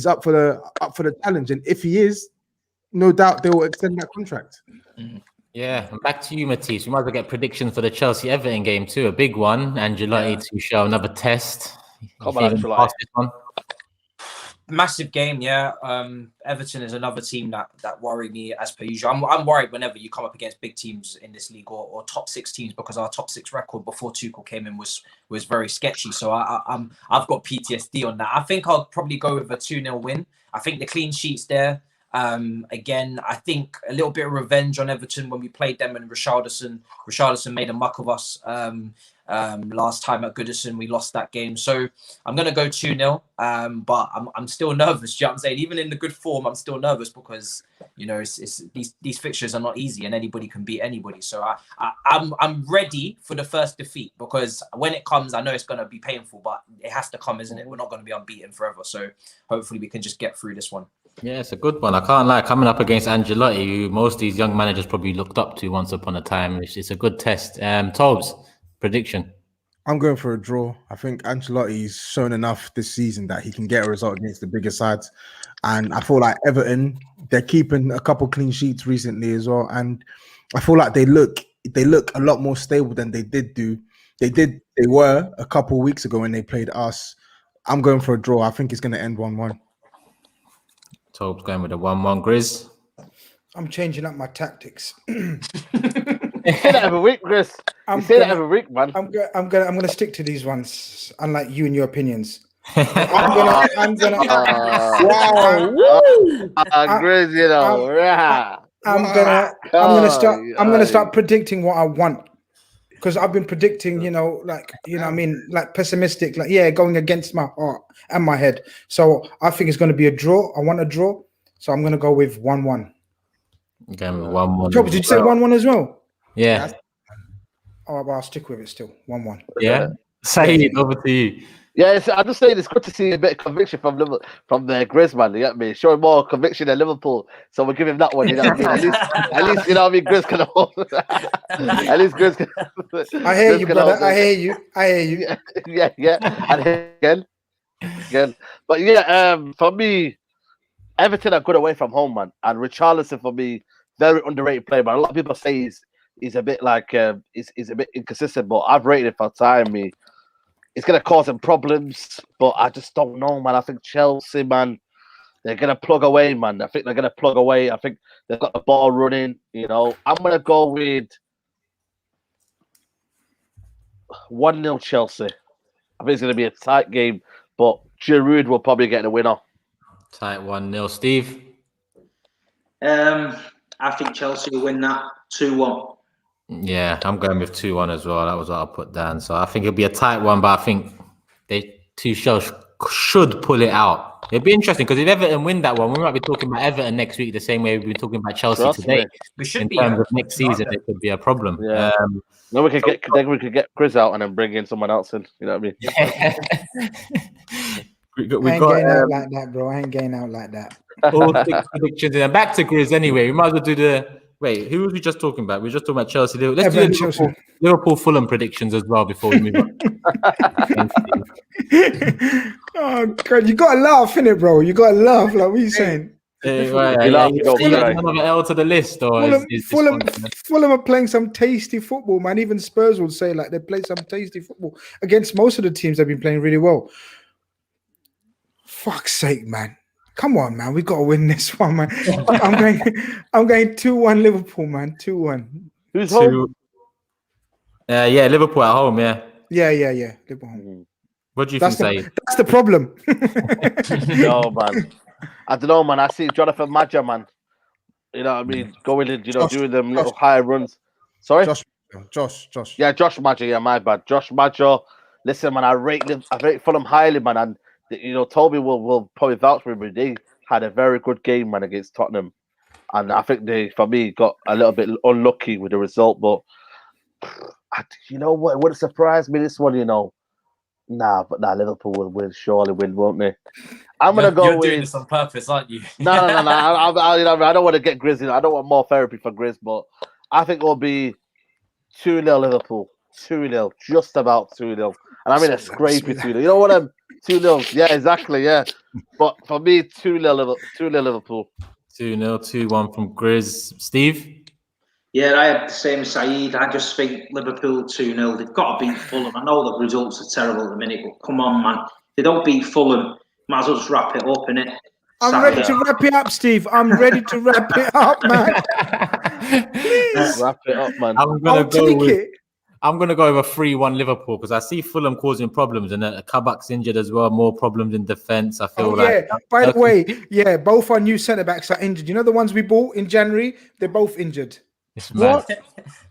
up for the challenge, and if he is, no doubt they will extend that contract. Yeah, and back to you, Matisse. We might as well get predictions for the Chelsea Everton game too. A big one. Ancelotti to show another test. Come on, Ancelotti. Massive game, yeah. Everton is another team that worry me as per usual. I'm worried whenever you come up against big teams in this league or top 6 teams because our top 6 record before Tuchel came in was very sketchy. So I've got PTSD on that. I think I'll probably go with a 2-0 win. I think the clean sheet's there. Again, I think a little bit of revenge on Everton when we played them and Richarlison made a muck of us. Last time at Goodison, we lost that game. So I'm going to go 2-0, but I'm still nervous. You know what I'm saying? Even in the good form, I'm still nervous because, it's these fixtures are not easy and anybody can beat anybody. So I'm ready for the first defeat because when it comes, I know it's going to be painful, but it has to come, isn't it? We're not going to be unbeaten forever. So hopefully we can just get through this one. Yeah, it's a good one. I can't lie. Coming up against Ancelotti, who most of these young managers probably looked up to once upon a time, it's a good test. TOBS, prediction. I'm going for a draw. I think Ancelotti's shown enough this season that he can get a result against the bigger sides. And I feel like Everton, they're keeping a couple clean sheets recently as well. And I feel like they look a lot more stable than they were a couple weeks ago when they played us. I'm going for a draw. I think it's going to end 1-1. TOBS going with a 1-1. GRIZZ. I'm changing up my tactics. You say that every week, Chris. You say that every week, man. I'm gonna stick to these ones, unlike you and your opinions. I'm gonna start predicting what I want. Because I've been predicting, like pessimistic, going against my heart and my head. So I think it's going to be a draw. I want a draw. So I'm going to go with 1-1. Okay, 1-1. Did you say 1-1 as well? Yeah. Oh, well, I'll stick with it still. 1-1. Yeah. Saeed, over to you. Yeah, I'm just saying it's good to see a bit of conviction from the GRIZZ, man. You get me? Showing more conviction than Liverpool. So we'll give him that one. You know what I mean? At least you know what I mean. GRIZZ can hold. At least GRIZZ can. I hear you, brother. I hear you. Yeah. And again. But yeah, for me, Everton are good away from home, man. And Richarlison for me, very underrated player. But a lot of people say he's a bit like he's a bit inconsistent. But I've rated it for time. it's going to cause them problems. But I just don't know, man. I think Chelsea, man, they're going to plug away, man. I think they're going to plug away. I think they've got the ball running. You know, I'm going to go with 1-0 Chelsea. I think it's going to be a tight game, but Giroud will probably get the winner. Tight 1-0. Steve? I think Chelsea will win that 2-1. Yeah, I'm going with 2-1 as well. That was what I put down. So I think it'll be a tight one, but I think they Tuchel should pull it out. It'd be interesting because if Everton win that one, we might be talking about Everton next week the same way we've been talking about Chelsea today. We should in be terms of next season, it could be a problem. Yeah. Then we could get GRIZZ out and then bring in someone else in. You know what I mean? we I ain't got getting out like that, bro. I ain't getting out like that. all 6 predictions and back to GRIZZ anyway. We might as well do the who was we just talking about? We were just talking about Chelsea. Let's do the Liverpool Fulham predictions as well before we move on. Oh God, you gotta laugh, innit, bro? You gotta laugh. Like, what are you saying? Another L to the list, or Fulham are playing some tasty football, man. Even Spurs would say like they play some tasty football against most of the teams they've been playing really well. Fuck's sake, man. Come on, man. We got to win this one, man. I'm going 2-1 Liverpool, man. 2-1. Who's home? Yeah, Liverpool at home, yeah. Yeah. Liverpool home. What do you think, Saeed? That's the problem. No, man. I don't know, man. I see Jonathan Madger, man. You know what I mean? Going in, doing them little higher runs. Sorry? Josh. Yeah, Josh Madger. Yeah, my bad. Josh Madger. Listen, man, I rate Fulham highly, man. And Toby will probably vouch for him, but they had a very good game, man, against Tottenham. And I think they, for me, got a little bit unlucky with the result. But you know what? It wouldn't surprise me, this one, Liverpool will surely win, won't they? I'm going to go You're doing this on purpose, aren't you? No. I don't want to get GRIZZ. I don't want more therapy for GRIZZ, but I think it'll be 2-0 Liverpool. 2-0. Just about 2-0. And I'm in a scrapey 2-0. You know what I'm... 2-0. Yeah, exactly. Yeah. But for me, 2-0 Liverpool. 2-0, 2-1 from GRIZZ. Steve? Yeah, I had the same as Saeed. I just think Liverpool 2-0. They've got to beat Fulham. I know the results are terrible at the minute, but come on, man. If they don't beat Fulham, might as well just wrap it up, innit? I'm ready to wrap it up, Steve. I'm ready to wrap it up, man. Please. Wrap it up, man. I'm going to go with a 3-1 Liverpool because I see Fulham causing problems and Kabak's injured as well. More problems in defence. I feel like. Yeah. By the way, both our new centre backs are injured. You know the ones we bought in January? They're both injured. It's mad.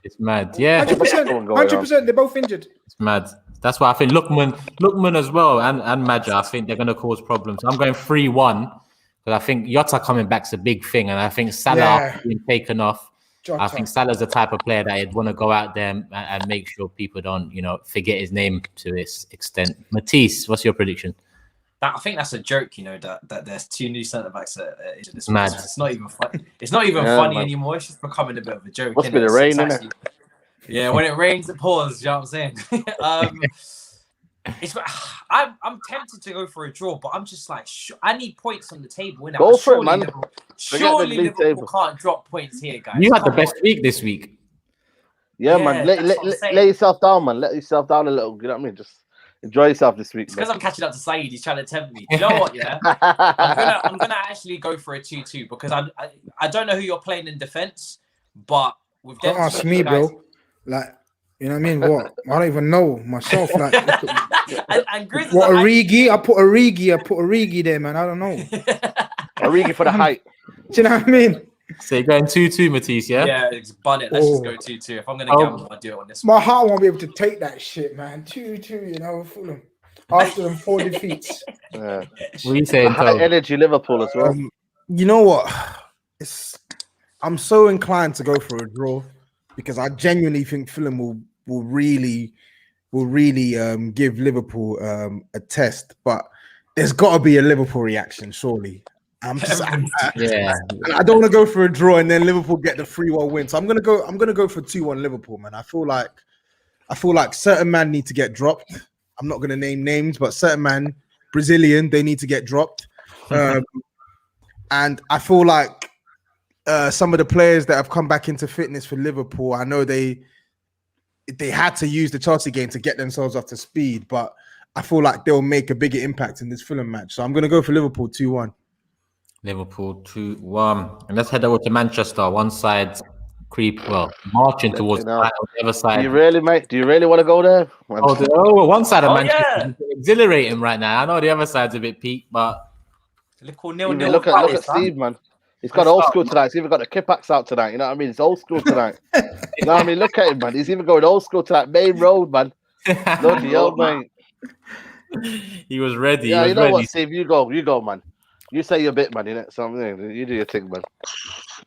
It's mad. Yeah. 100%. They're both injured. It's mad. That's why I think Lookman as well and Madger, I think they're going to cause problems. So I'm going 3-1 because I think Jota coming back's a big thing. And I think Salah being taken off. Jota. I think Salah's the type of player that he'd want to go out there and make sure people don't, forget his name to this extent. Matisse, what's your prediction? I think that's a joke, that there's 2 new centre backs. It's mad. It's not even funny. It's not even funny anymore. It's just becoming a bit of a joke. Must be the rain, isn't it? Yeah, when it rains, it pours. You know what I'm saying? I'm tempted to go for a draw, but I'm just like, I need points on the table. Go for it, man. Surely Liverpool can't drop points here, guys. You had the best week this week. Yeah, man. Let yourself down, man. Let yourself down a little. You know what I mean? Just enjoy yourself this week. It's because I'm catching up to Saeed. He's trying to tempt me. You know what? Yeah, I'm gonna actually go for a 2-2 because I don't know who you're playing in defense, but with them, don't ask me, bro. Like, you know what I mean? What? I don't even know myself. Like, and GRIZZ what Origi? I put Origi there, man. I don't know. Origi for the height. Do you know what I mean? So you're going 2-2, Matisse, yeah? Yeah, it's bun it. Let's just go 2-2. If I'm gonna gamble, I'll do it on this one. My heart won't be able to take that shit, man. 2-2, Fulham. After them 4 defeats. Yeah. What are you saying, High energy Liverpool as well. You know what? I'm so inclined to go for a draw because I genuinely think Fulham will really give Liverpool a test, but there's got to be a Liverpool reaction, surely. I don't want to go for a draw and then Liverpool get the 3-1 win. So I'm gonna go for 2-1 Liverpool, man. I feel like certain man need to get dropped. I'm not gonna name names, but certain man, Brazilian, they need to get dropped. And I feel like some of the players that have come back into fitness for Liverpool, I know they had to use the Chelsea game to get themselves up to speed, but I feel like they'll make a bigger impact in this Fulham match. So I'm going to go for Liverpool 2-1. Liverpool 2-1. And let's head over to Manchester. One side marching towards the title. The other side. Do you really, mate? Do you really want to go there? One side of Manchester yeah. is exhilarating right now. I know the other side's a bit peak, but Look at Steve, man. He's got old school tonight. He's even got the Kipaks out tonight. You know what I mean? It's old school tonight. You know what I mean? Look at him, man. He's even going old school tonight. Main road, man. Bloody hell, mate. He was ready. Yeah, you know what, Steve? You go, man. You say your bit, man. You know something. You do your thing, man.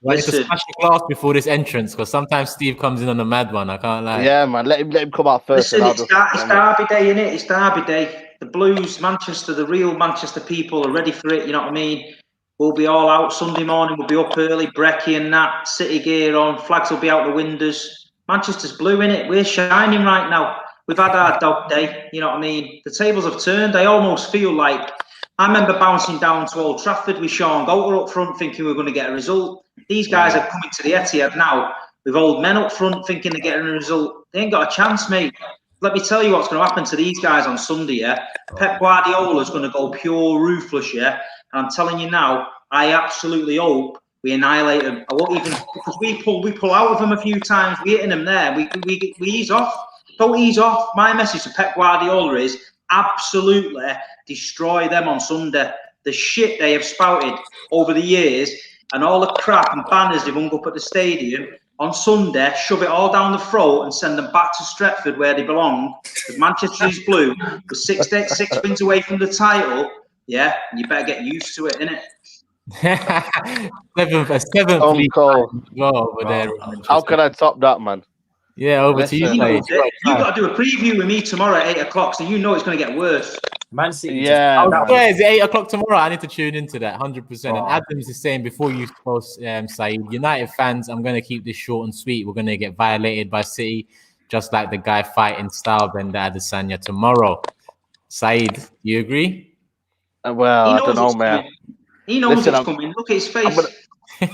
I need to smash the glass before this entrance because sometimes Steve comes in on a mad one. I can't lie. Yeah, man. Let him come out first. Listen, it's Derby Day, innit? It's Derby Day. The Blues, Manchester, the real Manchester people are ready for it. You know what I mean? We'll be all out Sunday morning. We'll be up early, brekkie and that, City gear on. Flags will be out the windows. Manchester's blue, innit? We're shining right now. We've had our dog day. You know what I mean? The tables have turned. I almost feel like I remember bouncing down to Old Trafford with Sean Golter up front, thinking we were going to get a result. These guys are coming to the Etihad now with old men up front, thinking they're getting a result. They ain't got a chance, mate. Let me tell you what's going to happen to these guys on Sunday, yeah? Pep Guardiola's going to go pure ruthless, yeah? And I'm telling you now, I absolutely hope we annihilate them. I won't even, because we pull out of them a few times. We're hitting them there. We ease off. Don't ease off. My message to Pep Guardiola is absolutely destroy them on Sunday. The shit they have spouted over the years and all the crap and banners they've hung up at the stadium, on Sunday, shove it all down the throat and send them back to Stretford where they belong. Because Manchester is blue, with 6 wins away from the title. Yeah, and you better get used to it, innit? seventh league over there. How can I top that, man? Yeah, over to you. You've got to do a preview with me tomorrow at 8 o'clock, so you know it's going to get worse. Man City. Yeah. Is it 8 o'clock tomorrow? I need to tune into that 100%. And Adams is saying before you post, SAEED, United fans, I'm going to keep this short and sweet. We're going to get violated by City, just like the guy fighting Stylebender Adesanya tomorrow. SAEED, you agree? Well, I don't know, man. He knows it's coming. Look at his face.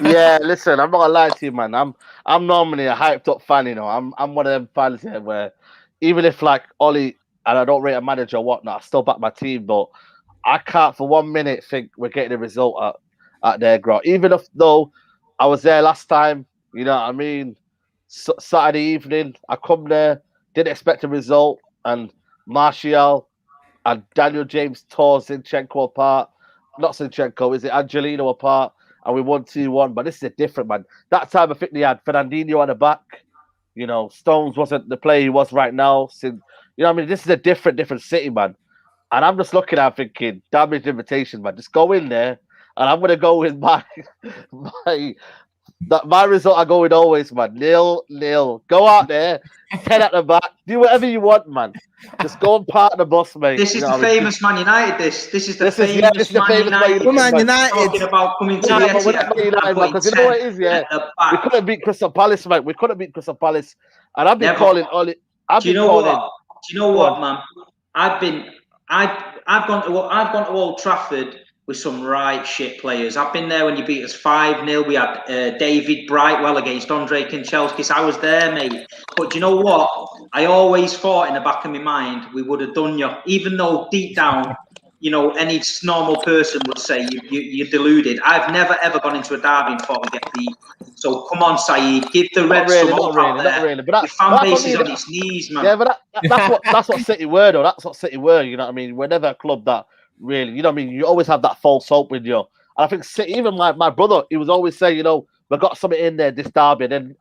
Yeah, listen, I'm not gonna lie to you, man. I'm normally a hyped up fan, you know. I'm one of them fans here where even if like Ollie and I don't rate a manager or whatnot, I still back my team, but I can't for 1 minute think we're getting a result at their ground. Even though I was there last time, you know what I mean? Saturday evening, I come there, didn't expect a result, and Martial and Daniel James tore Zinchenko apart. Not Zinchenko, is it Angelino apart? And we won 2-1, but this is different, man. That time I think they had Fernandinho on the back. You know, Stones wasn't the player he was right now. You know what I mean? This is a different City, man. And I'm just looking at it thinking, damaged invitation, man. Just go in there, and I'm going to go with my result I go with always, man. 0-0. Go out there, 10 at the back, do whatever you want, man. Just go and park the bus, mate. This is the famous Man United. This is the famous Man United. Man United. Talking about coming to the Etihad. Because you know what it is, yeah. We couldn't beat Crystal Palace, mate. We couldn't beat Crystal Palace, and I've been calling Ollie. Do you know what, man? I've gone to Old Trafford with some right shit players. I've been there when you beat us 5-0. We had David Brightwell against Andre Kanchelskis. I was there, mate. But do you know what? I always thought in the back of my mind we would have done you, even though deep down, you know, any normal person would say you're deluded. I've never ever gone into a derby and thought we'd get beat. So come on, SAEED, give the Reds some hope out there. But the fan base is on its knees, man. Yeah, but that's what City were, though. That's what City were. You know what I mean? We're never a club that really, you know what I mean? You always have that false hope with you. And I think City, even my brother, he was always saying, you know, we've got something in there this derby. And then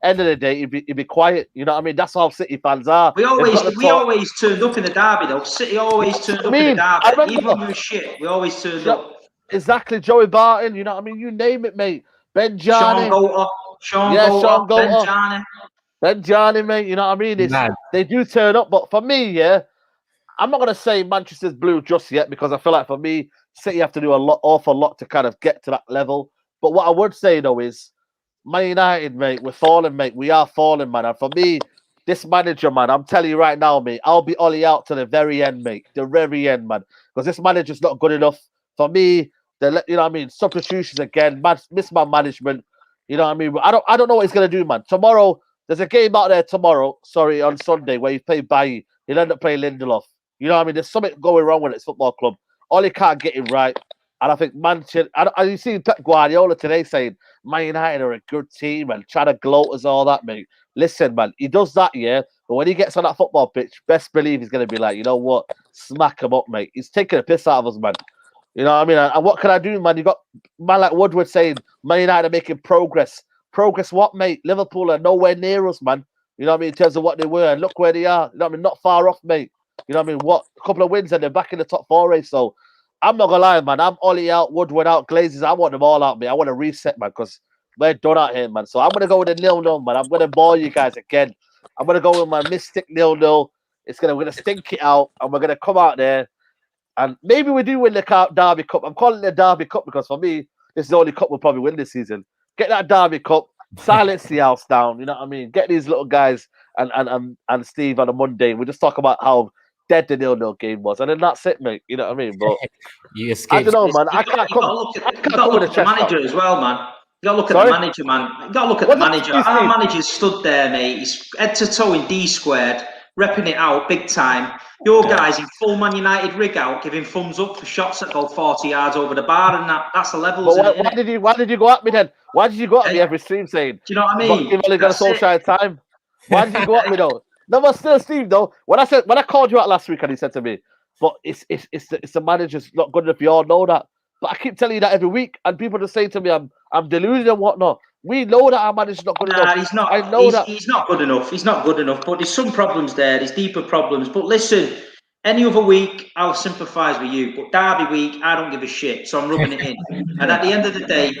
end of the day, he'd be quiet. You know what I mean? That's how City fans are. We always turned up in the derby, though. City always turned up in the derby. Even when we were shit, we always turned up. Exactly. Joey Barton, you know what I mean? You name it, mate. Ben Jarney. Sean Golter. Ben Jarney, mate. You know what I mean? They do turn up. But for me, yeah, I'm not going to say Manchester's blue just yet because I feel like for me, City have to do awful lot to kind of get to that level. But what I would say, though, is Man United, mate, we're falling, mate. We are falling, man. And for me, this manager, man, I'm telling you right now, mate, I'll be Ollie out to the very end, mate. The very end, man. Because this manager's not good enough. For me, you know what I mean? Substitutions again, misman management. You know what I mean? I don't know what he's going to do, man. Tomorrow, there's a game out there tomorrow, on Sunday, where he's playing Bailly. He'll end up playing Lindelof. You know what I mean? There's something going wrong with this football club. All he can't get it right. And I think Manchester, and you see Pep Guardiola today saying, Man United are a good team and trying to gloat us all that, mate. Listen, man, he does that, yeah. But when he gets on that football pitch, best believe he's going to be like, you know what? Smack him up, mate. He's taking a piss out of us, man. You know what I mean? And what can I do, man? You got man like Woodward saying, Man United are making progress. Progress what, mate? Liverpool are nowhere near us, man. You know what I mean? In terms of what they were. And look where they are. You know what I mean? Not far off, mate. You know what I mean? What? A couple of wins and they're back in the top 4 race. So I'm not going to lie, man. I'm Ollie out, Woodward out, Glazes. I want them all out, mate. I want to reset, man, because we're done out here, man. So I'm going to go with a 0-0, man. I'm going to bore you guys again. I'm going to go with my mystic 0-0. We're going to stink it out, and we're going to come out there. And maybe we do win the Derby Cup. I'm calling it the Derby Cup because for me, this is the only cup we'll probably win this season. Get that Derby Cup, silence the house down. You know what I mean? Get these little guys and Steve on a Monday. We just talk about how dead the 0-0 game was, and then that's it, mate. You know what I mean? But you escaped. I don't know, man. I can't come. You got to look at the manager as well, man. You got to look at the manager, man. You got to look at the manager. Our manager stood there, mate. He's head to toe in D squared, repping it out big time. Your guys in full Man United rig out, giving thumbs up for shots that go 40 yards over the bar, and that's the levels. But why did you go at me then? Why did you go at me every stream saying? Do you know what I mean? You've only got a Solskjaer time. Why did you go at me though? No, but still, Steve. Though when I called you out last week, and he said to me, "But it's the manager's not good enough. You all know that." But I keep telling you that every week, and people just say to me, "I'm deluded and whatnot." We know that our manager's not good enough. He's not. I know that he's not good enough. He's not good enough. But there's some problems there. There's deeper problems. But listen, any other week, I'll sympathise with you. But Derby week, I don't give a shit. So I'm rubbing it in. And at the end of the day,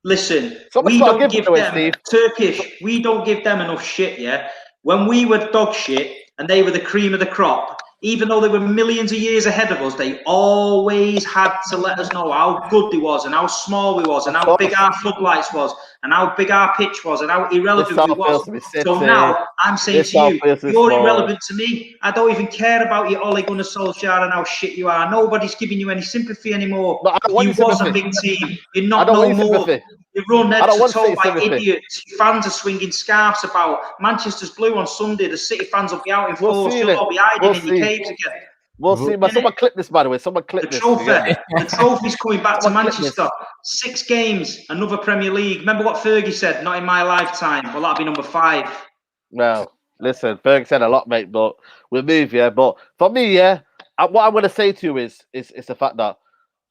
listen, we don't give them Turkish. We don't give them enough shit. Yeah. When we were dog shit and they were the cream of the crop, even though they were millions of years ahead of us, they always had to let us know how good they was and how small we was and how big our floodlights was and how big our pitch was and how irrelevant we was. So now I'm saying to you, you're irrelevant to me. I don't even care about your Ole Gunnar Solskjaer and how shit you are. Nobody's giving you any sympathy anymore. You was a big team. You're not no more. You run head to toe by idiots. Fans are swinging scarves about. Manchester's blue on Sunday. The City fans will be out in force. You'll all be hiding in your caves again. We'll see. But someone clip this, by the way. Someone clip this. The trophy's coming back to Manchester. 6 games, another Premier League. Remember what Fergie said? Not in my lifetime. Well, that'll be number 5. Well, listen, Fergie said a lot, mate. But we'll move, yeah. But for me, yeah, what I'm going to say to you is the fact that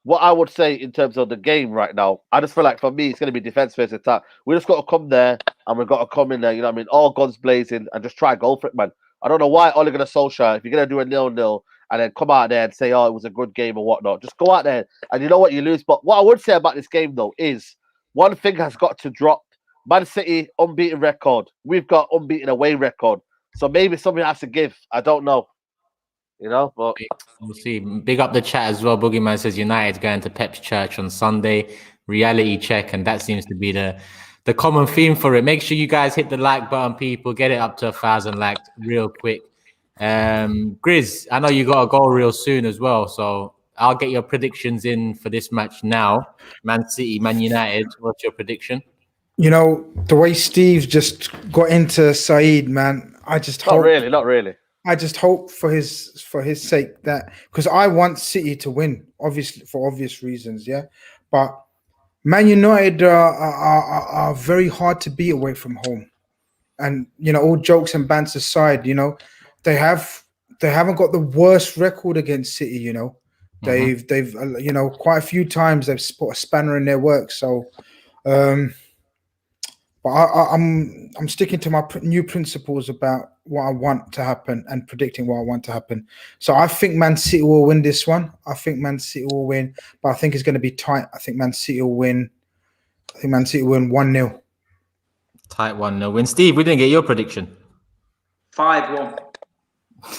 what I would say in terms of the game right now, I just feel like for me, it's going to be defense versus attack. We just got to come there and we've got to come in there, you know what I mean? All guns blazing and just try and go for it, man. I don't know why Ole Gunnar Solskjaer, if you're going to do a 0-0 and then come out there and say, oh, it was a good game or whatnot, just go out there and you know what, you lose. But what I would say about this game, though, is one thing has got to drop. Man City, unbeaten record. We've got unbeaten away record. So maybe something has to give. I don't know. You know, but we'll see. Big up the chat as well. Boogeyman says United's going to Pep's church on Sunday. Reality check, and that seems to be the common theme for it. Make sure you guys hit the like button, people. Get it up to 1,000 likes real quick. GRIZZ, I know you got a goal real soon as well, so I'll get your predictions in for this match now. Man City, Man United. What's your prediction? You know, the way Steve just got into SAEED, man, I just hope... Not really. I just hope for his sake that, because I want City to win, obviously for obvious reasons, yeah. But Man United are very hard to beat away from home, and you know, all jokes and bants aside, you know, they haven't got the worst record against City. You know, they've you know, quite a few times they've put a spanner in their works. So, but I'm sticking to my new principles about what I want to happen and predicting what I want to happen. So I think Man City will win this one. I think Man City will win, but I think it's going to be tight. I think Man City will win. I think Man City will win 1-0. Tight 1-0 win. Steve, we didn't get your prediction. 5-1.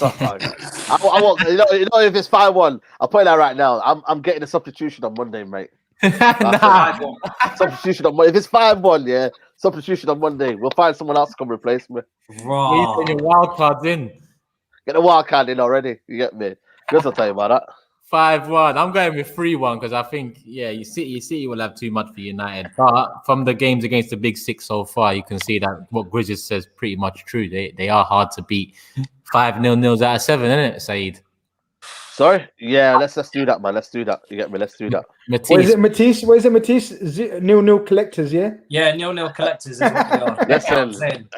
I want, you know, if it's 5-1, I'll put that right now. I'm getting a substitution on Monday, mate. Substitution on Monday. If it's 5-1, yeah, substitution on Monday. We'll find someone else to come replace me. Right. You put your wild cards in. Get the wild card in already. You get me? Good to tell you about that. 5-1. I'm going with 3-1 because I think, yeah, you City will have too much for United. But from the games against the Big Six so far, you can see that what GRIZZ says pretty much true. They are hard to beat. 5 0-0s out of 7, isn't it, SAEED? Sorry? Yeah, let's do that, man. Let's do that. You get me? Let's do that. Where is Matisse. it, Matisse? Where is it, Matisse? 0-0 collectors, yeah? Yeah, 0-0 collectors is what we are. Listen,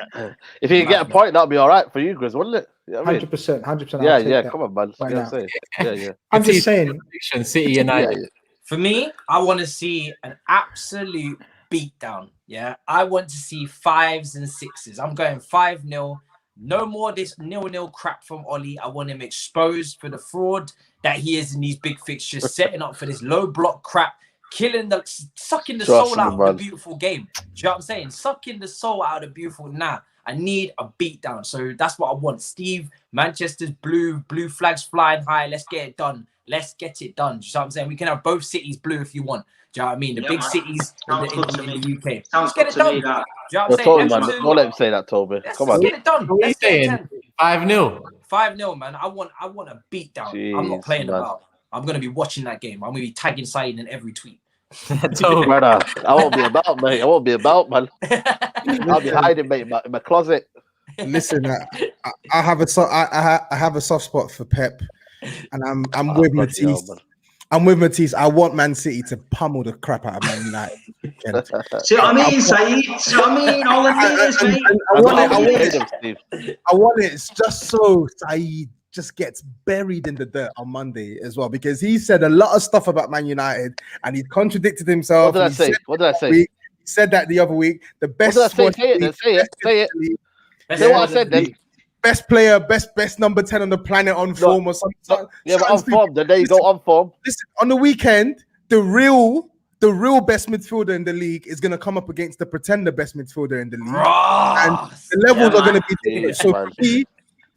if you can get a point, that'd be all right for you, Grizz, wouldn't it? You know what I mean? 100%, 100%. Yeah, I'll take yeah. that Come on, man. right You know now. what I'm saying? Yeah, yeah. I'm just Matisse, saying. prediction, City United. Yeah, For me, I want to see an absolute beatdown. Yeah, I want to see 5s and 6s. I'm going 5-0. No more this 0-0 crap from Ollie. I want him exposed for the fraud that he is in these big fixtures, setting up for this low block crap, sucking the soul out of the beautiful game. Do you know what I'm saying? Sucking the soul out of the beautiful. I need a beatdown. So that's what I want. Steve, Manchester's blue flags flying high. Let's get it done. Let's get it done. Do you know what I'm saying? We can have both cities blue if you want. Do you know what I mean? The big cities in the UK. Sounds Let's get it done. Do you know what I'm saying? Don't let him say that, Toby. Let's Come on. get it done. What are you saying? 5-0. 5-0, man. I want a beatdown. Jeez, I'm not playing man. about. I'm gonna be watching that game. I'm gonna be tagging Saeed in every tweet. Brother, I won't be about, mate. I won't be about, man. I'll be hiding, mate, in my closet. Listen, I have a soft spot for Pep, and I'm with Matisse. I'm with Matisse. I want Man City to pummel the crap out of Man United. See what I mean, Saeed? See what I mean? All it is, mate. I want it just so Saeed just gets buried in the dirt on Monday as well, because he said a lot of stuff about Man United and he contradicted himself. What did I say? He said that the other week. The best. What did I say? Say it. Say what I said then. Best player, best number 10 on the planet on form or something. Yeah, but on form. Then there you go, on form. Listen, on the weekend, the real best midfielder in the league is going to come up against the pretender best midfielder in the league. And the levels are going to be different. So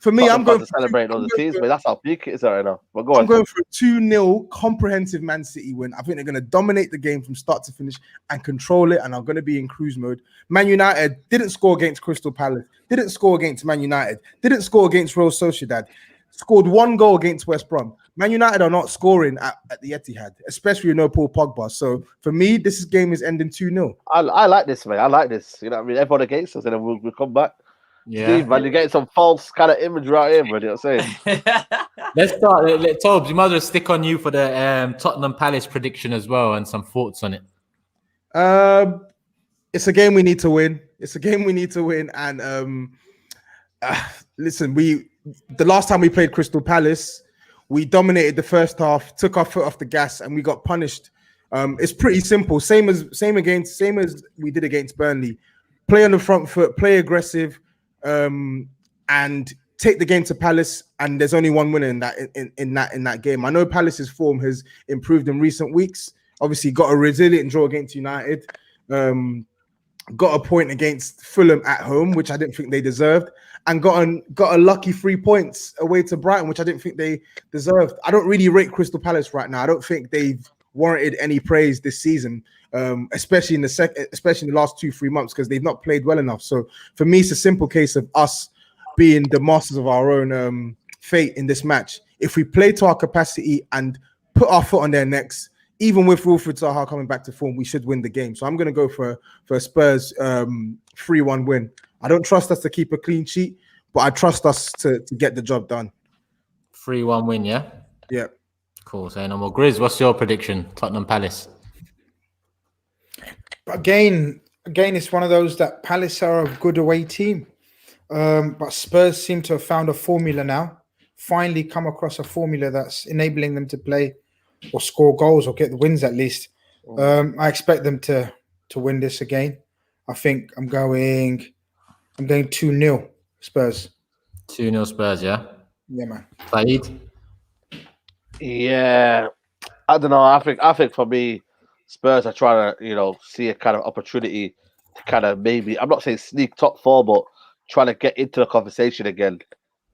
for me, I'm going to celebrate all the teams, but that's how peak it is right now. But go on. I'm going for a 2-0 comprehensive Man City win. I think they're going to dominate the game from start to finish and control it, and are going to be in cruise mode. Man United didn't score against Crystal Palace, didn't score against Man United, didn't score against Real Sociedad, scored 1 goal against West Brom. Man United are not scoring at the Etihad, especially with no Paul Pogba. So for me, this game is ending 2-0. I like this, man. I like this. You know what I mean? Everyone against us, and then we'll come back. Yeah, Steve, man, you're getting some false kind of image right here, man. You know what I'm saying? Let's start. Tobes, you might as well stick on you for the Tottenham Palace prediction as well and some thoughts on it. It's a game we need to win. And listen, the last time we played Crystal Palace, we dominated the first half, took our foot off the gas, and we got punished. It's pretty simple. Same as we did against Burnley. Play on the front foot, play aggressive, and take the game to Palace. And there's only one winner in that game. I know Palace's form has improved in recent weeks. Obviously, got a resilient draw against United. Got a point against Fulham at home, which I didn't think they deserved, and got a lucky 3 points away to Brighton, which I didn't think they deserved. I don't really rate Crystal Palace right now. I don't think they've warranted any praise this season, especially in the last 2-3 months, because they've not played well enough. So for me, it's a simple case of us being the masters of our own fate in this match. If we play to our capacity and put our foot on their necks, even with Wilfried Zaha coming back to form, we should win the game. So I'm going to go for a Spurs 3-1 win. I don't trust us to keep a clean sheet, but I trust us to get the job done. 3-1 win, yeah? Yeah. Cool. Say no more. Grizz, what's your prediction? Tottenham Palace. Again, it's one of those that Palace are a good away team. But Spurs seem to have found a formula now. Finally come across a formula that's enabling them to play or score goals or get the wins at least. I expect them to win this again. I think I'm going 2-0 Spurs. 2-0 Spurs, yeah? Yeah, man. Saeed? Yeah. I don't know. I think for me, Spurs are trying to, see a kind of opportunity to kind of maybe, I'm not saying sneak top 4, but trying to get into the conversation again.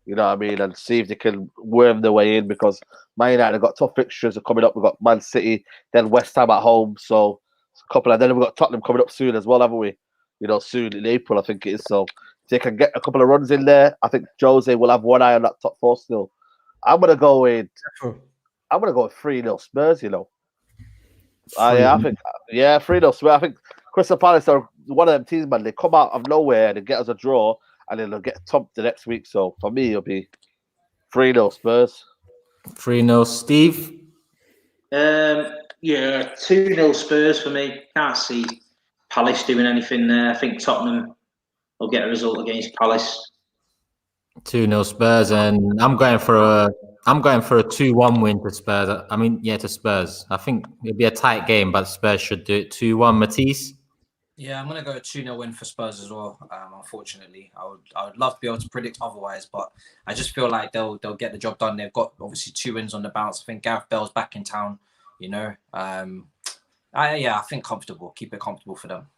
You know what I mean? And see if they can worm their way in, because Man United have got tough fixtures coming up. We've got Man City, then West Ham at home. So a couple, and then we've got Tottenham coming up soon as well, haven't we? Soon in April, I think it is. So if they can get a couple of runs in there, I think Jose will have one eye on that top 4 still. I'm gonna go with 3-0 Spurs. I think 3-0 Spurs. I think Crystal Palace are one of them teams, man. They come out of nowhere and they get us a draw, and then they'll get thumped the next week. So for me, it'll be 3-0 Spurs. 3-0, Steve. Yeah, 2-0 Spurs for me. Can't see Palace doing anything there. I think Tottenham will get a result against Palace. 2-0 Spurs, and I'm going for a 2-1 win to Spurs. I mean, yeah, to Spurs. I think it'll be a tight game, but Spurs should do it. 2-1, Matisse. Yeah, I'm gonna go a 2-0 win for Spurs as well. Unfortunately, I would love to be able to predict otherwise, but I just feel like they'll get the job done. They've got obviously 2 wins on the bounce. I think Gareth Bale's back in town. You know, I think comfortable. Keep it comfortable for them.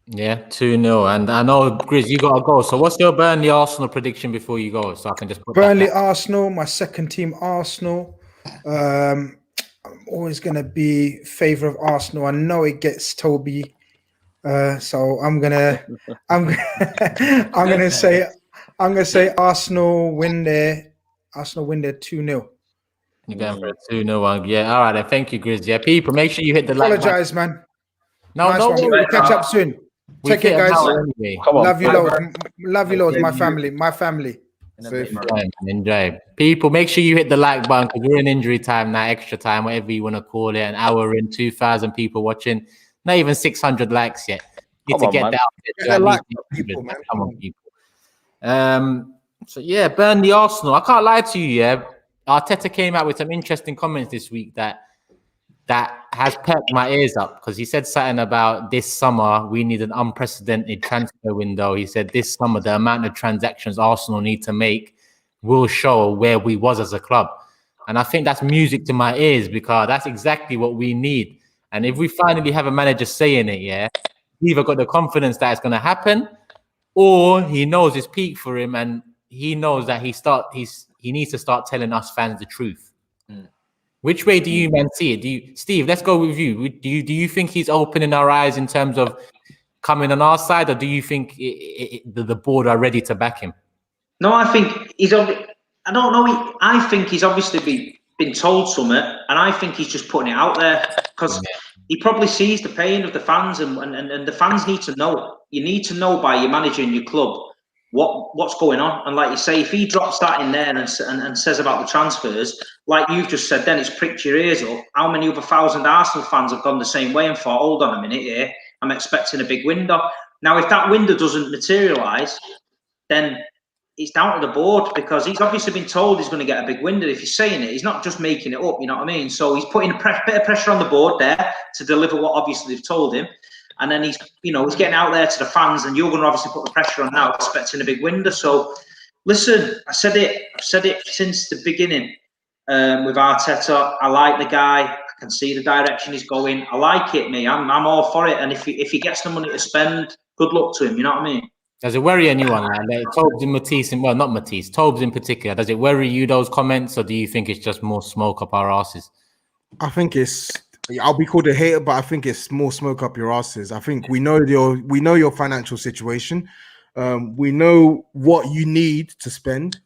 Yeah, 2-0. And I know, Grizz, you got to go. So what's your Burnley Arsenal prediction before you go? So I can just put Burnley Arsenal, my second team Arsenal. I'm always going to be favour of Arsenal. I know it gets Toby. So I'm gonna say Arsenal win there. Arsenal win there 2-0. You're going for a 2-0 one. Yeah, all right. Then. Thank you, Grizz. Yeah, people, make sure you hit the like button. Apologize, man. No, nice no one. We'll catch up soon. Take it, guys. Anyway. Come on. Love you, loads. Love you, loads. My family. Enjoy. People, make sure you hit the like button because we're in injury time now, extra time, whatever you want to call it. An hour in, 2,000 people watching. Not even 600 likes yet. Need to get down. Come on, people. So yeah, Burnley Arsenal. I can't lie to you. Yeah, Arteta came out with some interesting comments this week that has perked my ears up because he said something about this summer we need an unprecedented transfer window. He said this summer the amount of transactions Arsenal need to make will show where we was as a club, and I think that's music to my ears because that's exactly what we need. And if we finally have a manager saying it, yeah, he either got the confidence that it's going to happen, or he knows it's peak for him, and he knows that he needs to start telling us fans the truth. Which way do you man see it? Steve? Let's go with you. Do you think he's opening our eyes in terms of coming on our side, or do you think the board are ready to back him? No, I think he's. I don't know. I think he's obviously been told something, and I think he's just putting it out there because he probably sees the pain of the fans, and the fans need to know. You need to know by your manager in your club what's going on. And like you say, if he drops that in there and says about the transfers, like you've just said, then it's pricked your ears up. How many other 1,000 Arsenal fans have gone the same way and thought, hold on a minute here, I'm expecting a big window. Now, if that window doesn't materialise, then it's down to the board because he's obviously been told he's going to get a big window. If he's saying it, he's not just making it up, you know what I mean? So he's putting a bit of pressure on the board there to deliver what obviously they've told him. And then he's getting out there to the fans, and you're going to obviously put the pressure on now, expecting a big window. So, listen, I've said it since the beginning with Arteta. I like the guy. I can see the direction he's going. I like it, me. I'm all for it. And if he gets the money to spend, good luck to him. You know what I mean? Does it worry anyone? Like Tobes and Matisse, well, not Matisse, Tobes in particular. Does it worry you, those comments, or do you think it's just more smoke up our asses? I think I'll be called a hater, but I think it's more smoke up your asses. I think we know your financial situation. We know what you need to spend.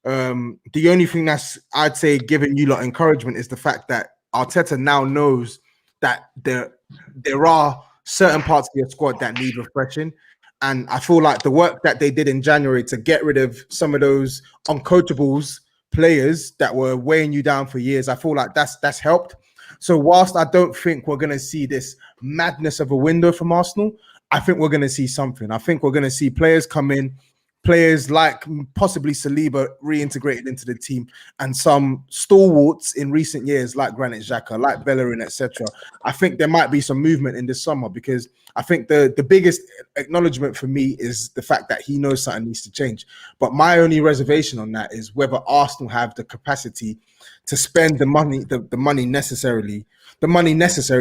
The only thing that's, I'd say, giving you lot encouragement is the fact that Arteta now knows that there are certain parts of your squad that need refreshing. And I feel like the work that they did in January to get rid of some of those uncoachables players that were weighing you down for years, I feel like that's helped. So whilst I don't think we're going to see this madness of a window from Arsenal, I think we're going to see something. I think we're going to see players come in, players like possibly Saliba reintegrated into the team, and some stalwarts in recent years like Granit Xhaka, like Bellerin, etc. I think there might be some movement in this summer because I think the biggest acknowledgement for me is the fact that he knows something needs to change. But my only reservation on that is whether Arsenal have the capacity to spend the money necessary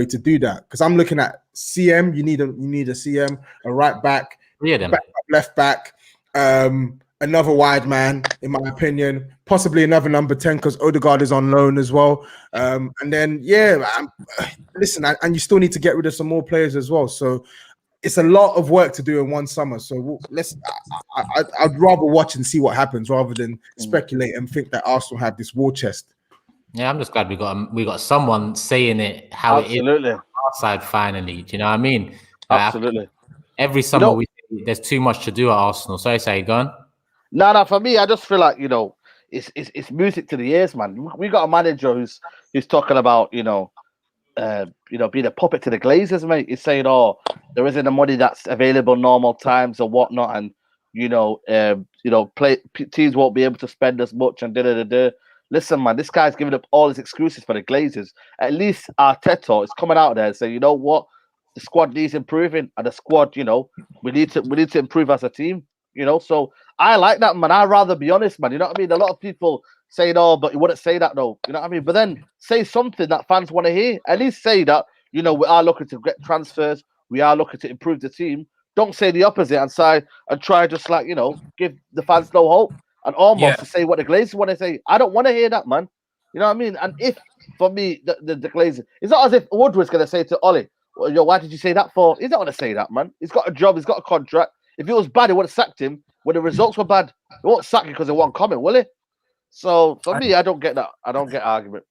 to do that. Because I'm looking at CM, you need a CM, a right back, left back, another wide man, in my opinion, possibly another number 10 because Odegaard is on loan as well. And then listen, and you still need to get rid of some more players as well. So it's a lot of work to do in one summer. So I'd rather watch and see what happens rather than speculate and think that Arsenal have this war chest. Yeah, I'm just glad we got someone saying it how it is on our side finally. Do you know what I mean? Absolutely. Every summer there's too much to do at Arsenal. Sorry, go on. No, for me, I just feel like, it's music to the ears, man. We got a manager who's talking about, you know, being a puppet to the Glazers, mate. He's saying, "Oh, there isn't the money that's available normal times or whatnot, and teams won't be able to spend as much." And Listen, man, this guy's giving up all his excuses for the Glazers. At least Arteta is coming out there and saying, "You know what? The squad needs improving, and the squad, you know, we need to improve as a team." You know, so I like that, man. I'd rather be honest, man. You know what I mean? A lot of people saying, "Oh, but you wouldn't say that, though." You know what I mean? But then say something that fans want to hear. At least say that, you know, we are looking to get transfers. We are looking to improve the team. Don't say the opposite and say and try just like, you know, give the fans no hope and almost to say what the Glazers want to say. I don't want to hear that, man. You know what I mean? And if for me, the Glazers, it's not as if Woodward's going to say to Ollie, "Well, yo, why did you say that for?" He's not going to say that, man. He's got a job. He's got a contract. If it was bad, he would have sacked him. When the results were bad, he won't sack him because of one comment, will he? So for me, I don't get that. I don't get argument.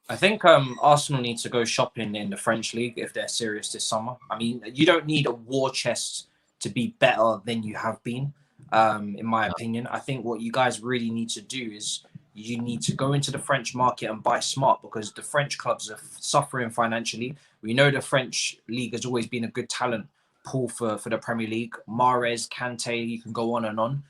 I think Arsenal need to go shopping in the French league if they're serious this summer. I mean, you don't need a war chest to be better than you have been, in my opinion. I think what you guys really need to do is you need to go into the French market and buy smart, because the French clubs are suffering financially. We know the French league has always been a good talent pool for the Premier League. Mahrez, Kante, you can go on and on.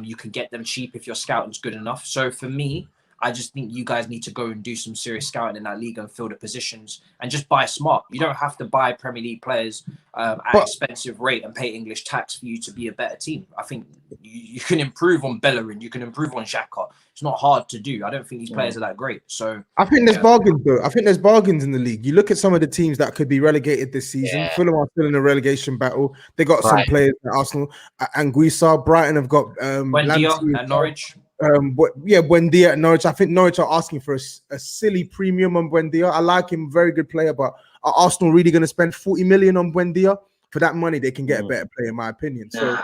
You can get them cheap if your scouting's good enough. So for me, I just think you guys need to go and do some serious scouting in that league and fill the positions and just buy smart. You don't have to buy Premier League players at expensive rate and pay English tax for you to be a better team. I think you can improve on Bellerin, you can improve on Xhaka. It's not hard to do. I don't think these players are that great. So I think there's bargains, though. I think there's bargains in the league. You look at some of the teams that could be relegated this season. Yeah. Fulham are still in a relegation battle. They got some players at Arsenal and GRIZZ. Brighton have got Buendia at Norwich. Buendia at Norwich. I think Norwich are asking for a silly premium on Buendia. I like him, very good player, but are Arsenal really going to spend 40 million on Buendia? For that money, they can get a better player, in my opinion. So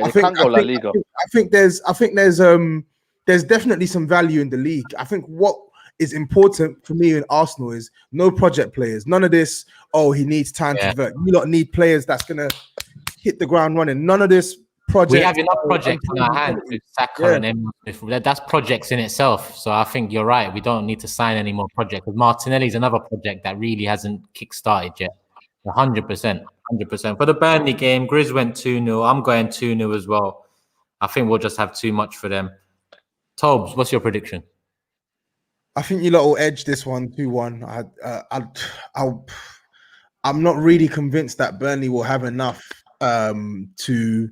I think there's definitely some value in the league. I think what is important for me in Arsenal is no project players. None of this, "Oh, he needs time to develop." You lot need players that's gonna hit the ground running. None of this project. We have enough projects in our hands with Saka and Emre. That's projects in itself. So I think you're right. We don't need to sign any more projects. Because Martinelli's another project that really hasn't kick-started yet. 100%. 100%. For the Burnley game, GRIZZ went 2-0. I'm going 2-0 as well. I think we'll just have too much for them. Tobes, what's your prediction? I think you lot will edge this one 2-1. I'm not really convinced that Burnley will have enough to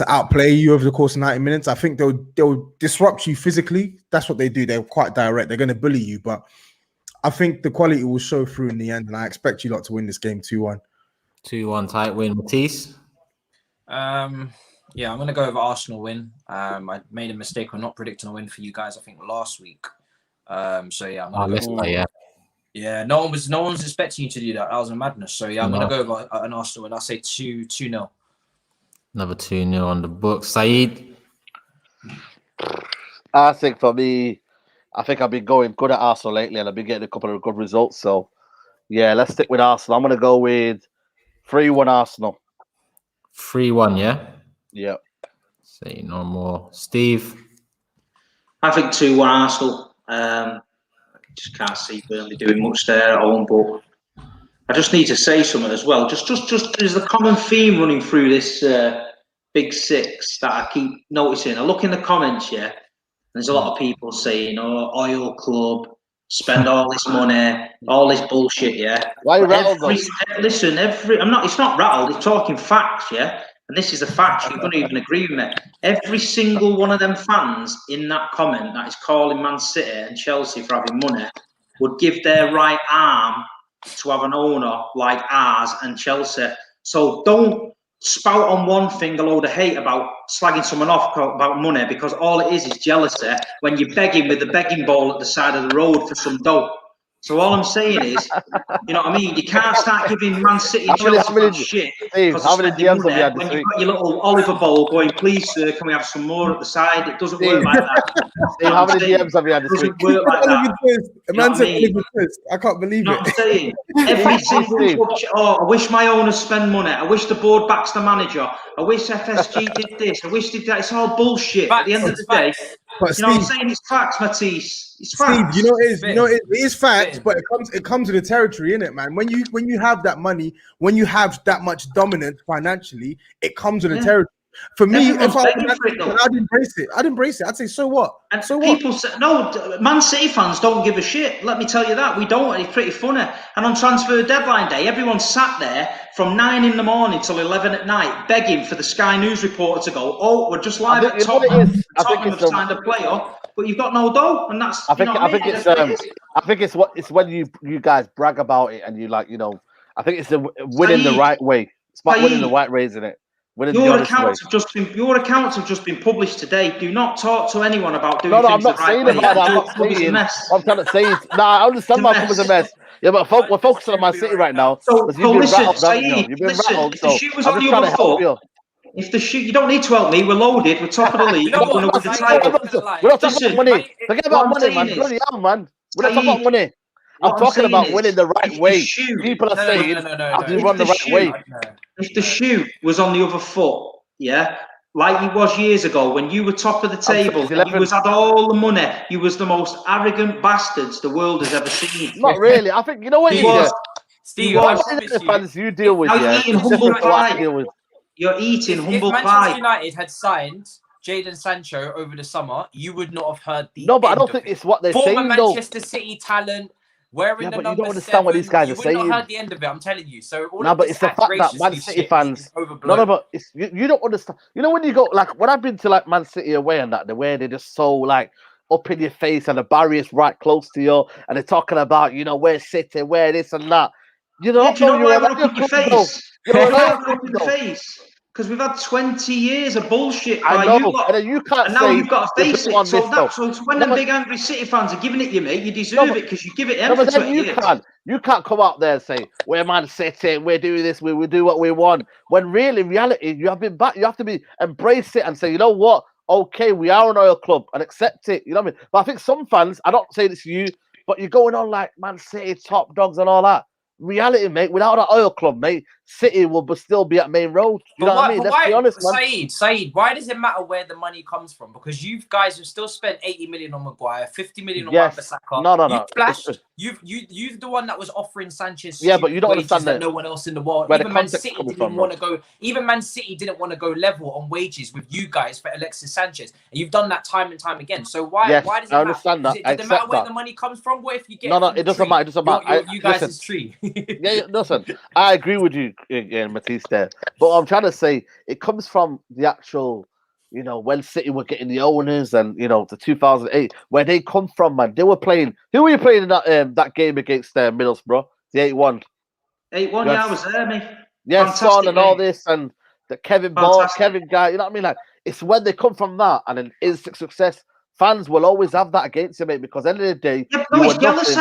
outplay you over the course of 90 minutes. I think they'll disrupt you physically. That's what they do. They're quite direct. They're going to bully you, but I think the quality will show through in the end, and I expect you lot to win this game 2-1. 2-1 tight win. Matisse? Yeah, I'm going to go over Arsenal win. I made a mistake on not predicting a win for you guys, I think, last week. So, yeah. Yeah, no one was expecting you to do that. That was a madness. So, yeah, I'm going to go over an Arsenal win. I'll say 2-0. Another 2-0 on the book. Saeed? I think for me, I think I've been going good at Arsenal lately and I've been getting a couple of good results. So, yeah, let's stick with Arsenal. I'm going to go with 3-1 Arsenal. 3-1, yeah? Yeah. Say no more. Steve? I think 2-1 Arsenal. Just can't see Burnley doing much there at home, but I just need to say something as well. Just there's a common theme running through this Big Six that I keep noticing. I look in the comments, and there's a lot of people saying, "Oh, oil club, spend all this money, all this bullshit." Why are you rattled? Listen, it's not rattled. It's talking facts, And this is a fact. You don't even agree with me. Every single one of them fans in that comment that is calling Man City and Chelsea for having money would give their right arm to have an owner like ours and Chelsea. So don't spout on one thing a load of hate about slagging someone off about money, because all it is jealousy when you're begging with the begging bowl at the side of the road for some dough. So all I'm saying is, you know what I mean? You can't start giving Man City and Chelsea shit. Steve, how many DMs have you had this week? When you've got your little Oliver bowl going, "Please, sir, can we have some more at the side?" It doesn't work like that. Steve, how many DMs have you had this week? It doesn't work like that. Man said Oliver Twist. I can't believe it. I'm saying? Every single I wish my owners spend money. I wish the board backs the manager. I wish FSG did this. I wish did that. It's all bullshit. At the end of the day, But You know what I'm Steve, saying? It's facts, Matisse. It's Steve, facts. it is facts, but it comes with the territory, innit, man? When you have that money, when you have that much dominance financially, it comes with the territory. For me, if I I'd embrace it. I'd embrace it. I'd say, so what? And so people what? say, no, Man City fans don't give a shit. Let me tell you that. We don't. It's pretty funny. And on transfer deadline day, everyone sat there from 9 in the morning till 11 at night begging for the Sky News reporter to go, oh, we're just live at Tottenham. Tottenham have signed a player, but you've got no dough. And that's, I think it's when you guys brag about it and you like, you know, I think it's the winning the right way. It's about winning the right ways, isn't it? Your accounts have just been published today. Do not talk to anyone about doing things the right way. I'm trying to say is, I understand my club is a mess. Yeah, but we're focusing on Man City right now. So listen, SAEED, if the shoe was on the other foot, if the shoe, you don't need to help me. We're loaded. We're top of the league. We're not talking about money. Forget about money, man. Bloody hell, man. We're not talking about money. I'm talking about winning the right way. People are saying, "How do you run the right way?" If the shoe was on the other foot, yeah, like it was years ago when you were top of the table, and you had all the money, you was the most arrogant bastards the world has ever seen. Not really. I think you know what it is. Steve, you deal with. You're eating humble pie. You're eating humble pie. If Manchester United had signed Jadon Sancho over the summer, you would not have heard the. No, but I don't think it's what they're saying. Former Manchester City talent. Wearing the number 7, you don't understand what these guys are saying. You would not heard the end of it, I'm telling you. So all but it's the fact that Man City fans. No, but it's, you don't understand. You know when you go like when I've been to like Man City away and that the way they're just so like up in your face and the barrier's right close to you and they're talking about where City, where this and that. You know, do you know why we're up in your face? Up in the face. Because we've had 20 years of bullshit by you lot. And you can't now you've got to face it. So when the big angry City fans are giving it you, mate, you deserve it because you give it for 20 years. You can't come out there and say, we're Man City, we're doing this, we will do what we want. When really, in reality, you have been back. You have to embrace it and say, you know what? Okay, we are an oil club and accept it. You know what I mean? But I think some fans, I don't say this to you, but you're going on like Man City, top dogs and all that. Reality, mate, without that oil club, mate, City will still be at Main Road. You know what I mean? Let's be honest, man. SAEED, why does it matter where the money comes from? Because you guys have still spent 80 million on Maguire, 50 million on Wan-Bissaka. No. You've the one that was offering Sanchez. Yeah, but you don't understand that no one else in the world. Even Man City didn't want to go. Even Man City didn't want to go level on wages with you guys for Alexis Sanchez, and you've done that time and time again. So why does it matter? I understand that. Does it matter where the money comes from? What if you get? No, it doesn't matter. It doesn't matter. You guys' tree. Yeah, listen, I agree with you, Matisse, there. But I'm trying to say it comes from the actual, when City were getting the owners and, the 2008, where they come from, man. They were playing. Who were you playing in that game against Middlesbrough? The 8-1. 8-1, yeah, I was there, mate. Yeah, Son and all this and the Kevin Ball, Kevin guy. You know what I mean? Like, it's when they come from that and an instant success. Fans will always have that against you, mate, because at the end of the day, he's jealous.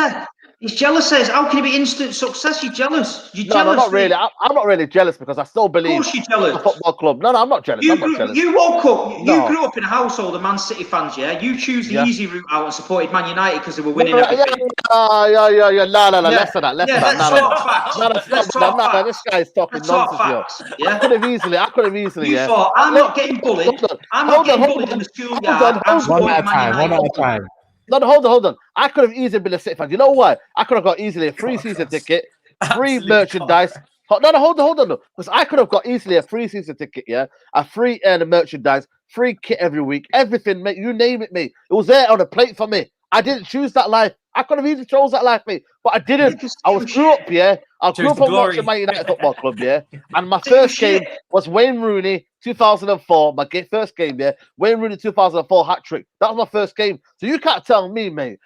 He's jealous. How can it be instant success? You're jealous. You're jealous. No, not really. I'm not really jealous because I still believe. Of course, you're jealous. A football club. No, I'm not jealous. I'm not jealous. You woke up. You grew up in a household of Man City fans. Yeah, you choose the easy route out and supported Man United because they were winning everything. Yeah. No. Less than that. Less than that. No. This guy's talking nonsense. Yeah. I could have easily. You thought I'm not getting bullied. I'm not getting bullied in the schoolyard. One at a time. No, hold on. I could have easily been a City fan. You know what? I could have got easily a free season ticket, free merchandise. No, hold on. Because I could have got easily a free season ticket, a free merchandise, free kit every week, everything, mate. You name it, mate. It was there on a plate for me. I didn't choose that life. I could have easily chose that life, mate, but I didn't. I grew up, I grew up watching Man United Football Club, and my first game was Wayne Rooney, 2004. My first game, Wayne Rooney, 2004 hat trick. That was my first game. So you can't tell me, mate.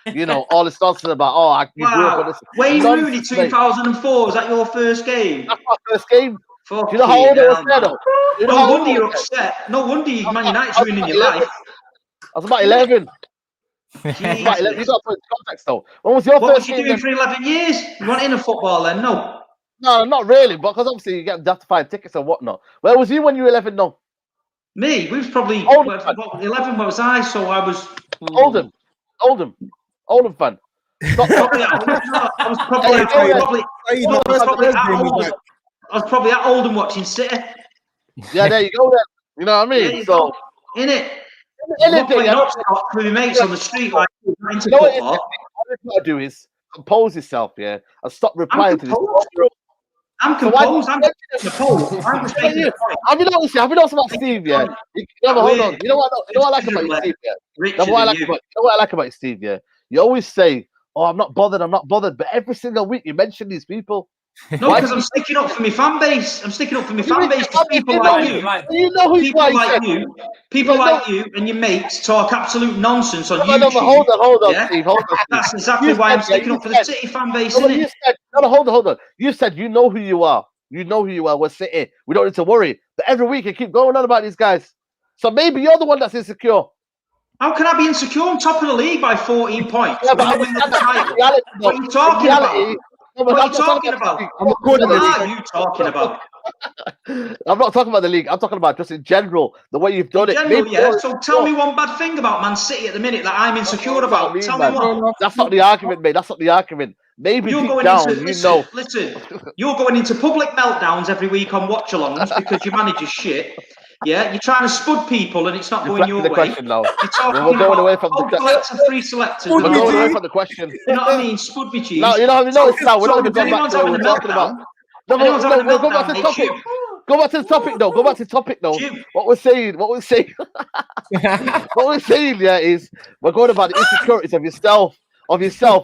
All this nonsense about you grew up with this. Wayne Rooney, 2004. Was that your first game? That's my first game. Do you know how old I was there, though? No wonder you're upset. No wonder Man United's ruining your life. I was about 11. You got to put it in context, though. When was your what first was you doing for 11 years? You weren't in a football then, no? No, not really, because obviously you have to find tickets and whatnot. Where was you when you were 11? No. Me? We was probably 11. What was I? So I was Oldham fan. I was probably at Oldham watching City. Yeah, there you go. Then you know what I mean. So in it. I'm not playing hopscotch with my mates on the street like into You know what football. you gotta do is compose yourself, yeah, and stop replying to this. I'm composed. I'm composed. I'm just making a point. Have you noticed about Steve? Yeah. Hold on. You know what I like about you, Steve? Yeah. You know what I like about you, Steve? Yeah. You always say, "Oh, I'm not bothered. I'm not bothered," but every single week you mention these people. No, because I'm sticking up for my fan base. I'm sticking up for my fan base because people like you, people like you and your mates talk absolute nonsense on YouTube. No, hold on, yeah? Steve. Hold on. That's exactly why I'm sticking up for the City fan base, isn't it? Hold on. You said you know who you are. You know who you are. We're City. We don't need to worry. But every week you keep going on about these guys. So maybe you're the one that's insecure. How can I be insecure? I'm top of the league by 14 points. Yeah, What are you talking about? What are you talking about? What are you talking about? I'm not talking about the league. I'm talking about just in general, the way you've done it. Yeah. So tell me one bad thing about Man City at the minute that I'm insecure about. Tell me one. That's not the argument, mate. That's not the argument. Maybe you're going into, listen, you're going into public meltdowns every week on watch-alongs because your manager's shit. Yeah, you're trying to spud people and it's not going your way. Question now. You're talking going away from the question. Free selectors. We're going away from the question. You know what I mean? Spud me cheese. No, you know how we know it's now. We're not even going back to what we're talking about. No, go back to the topic. Go back to the topic, though. Go back to the topic, though. What we're saying, yeah, is we're going about the insecurities of yourself.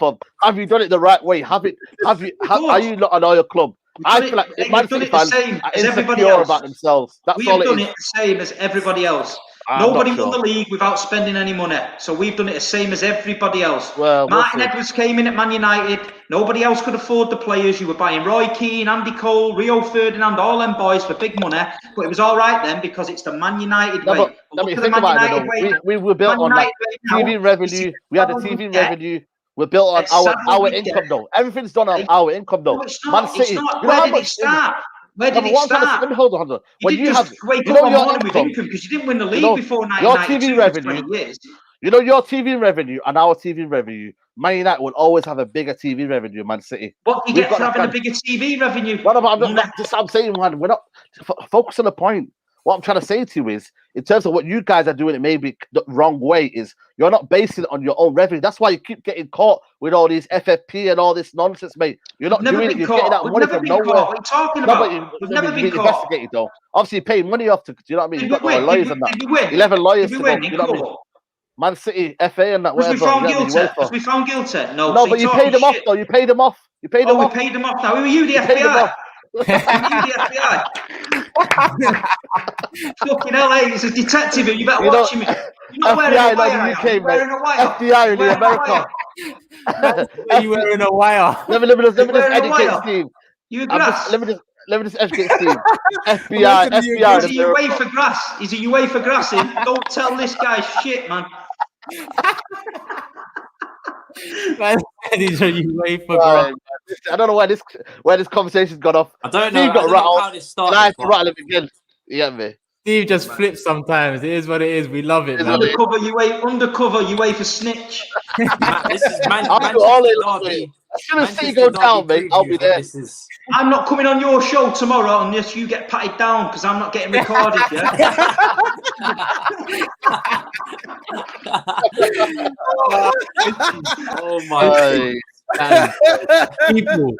Of have you done it the right way? Are you not an oil club? I feel like Man City fans are insecure about themselves. That's all it is. We've done it the same as everybody else. Nobody won the league without spending any money. So we've done it the same as everybody else. Well, Martin Edwards came in at Man United. Nobody else could afford the players. You were buying Roy Keane, Andy Cole, Rio Ferdinand, all them boys for big money. But it was all right then because it's the Man United way. Think about it. We were built on like TV revenue. We had the TV revenue. We're built on our income, though. Everything's done on our income, though. Man City. Where did it start? Hold on. When you have, wake up one morning with income because you didn't win the league before 1992. Your TV revenue. You know your TV revenue and our TV revenue. Man United will always have a bigger TV revenue. Man City. What do you get for having a bigger TV revenue? I'm saying, man, we're not focus on the point. What I'm trying to say to you is, in terms of what you guys are doing, it may be the wrong way. Is you're not basing it on your own revenue. That's why you keep getting caught with all these FFP and all this nonsense, mate. You're not doing it. You're getting that money from nowhere. What are you talking about? We've never been caught. Investigated, though. Obviously, you're paying money off to. Do you know what I mean? You've got lawyers and that. 11 lawyers to go. You know what I mean? Man City, FA, and that. Was we found guilty? No. No, but you paid them off, though. You paid them off. We paid them off. Now, who are you, the FBI? Fucking LA, it's a detective. You better watch him. You're not wearing a wire. UK, wearing a wire. FBI in America. Are you wearing a wire? Let me just educate Steve. Let me just educate Steve. FBI. Is he away for grass? Is he away for grassing? Don't tell this guy shit, man. I don't know where this conversation's gone off. I don't know how this started. I rattle him again. You get me? Steve just flips sometimes. It is what it is. We love it. Undercover, you wait for snitch. This is as soon as City go down, mate, I'll be there. I'm not coming on your show tomorrow unless you get patted down because I'm not getting recorded. Yeah. Oh my God. People,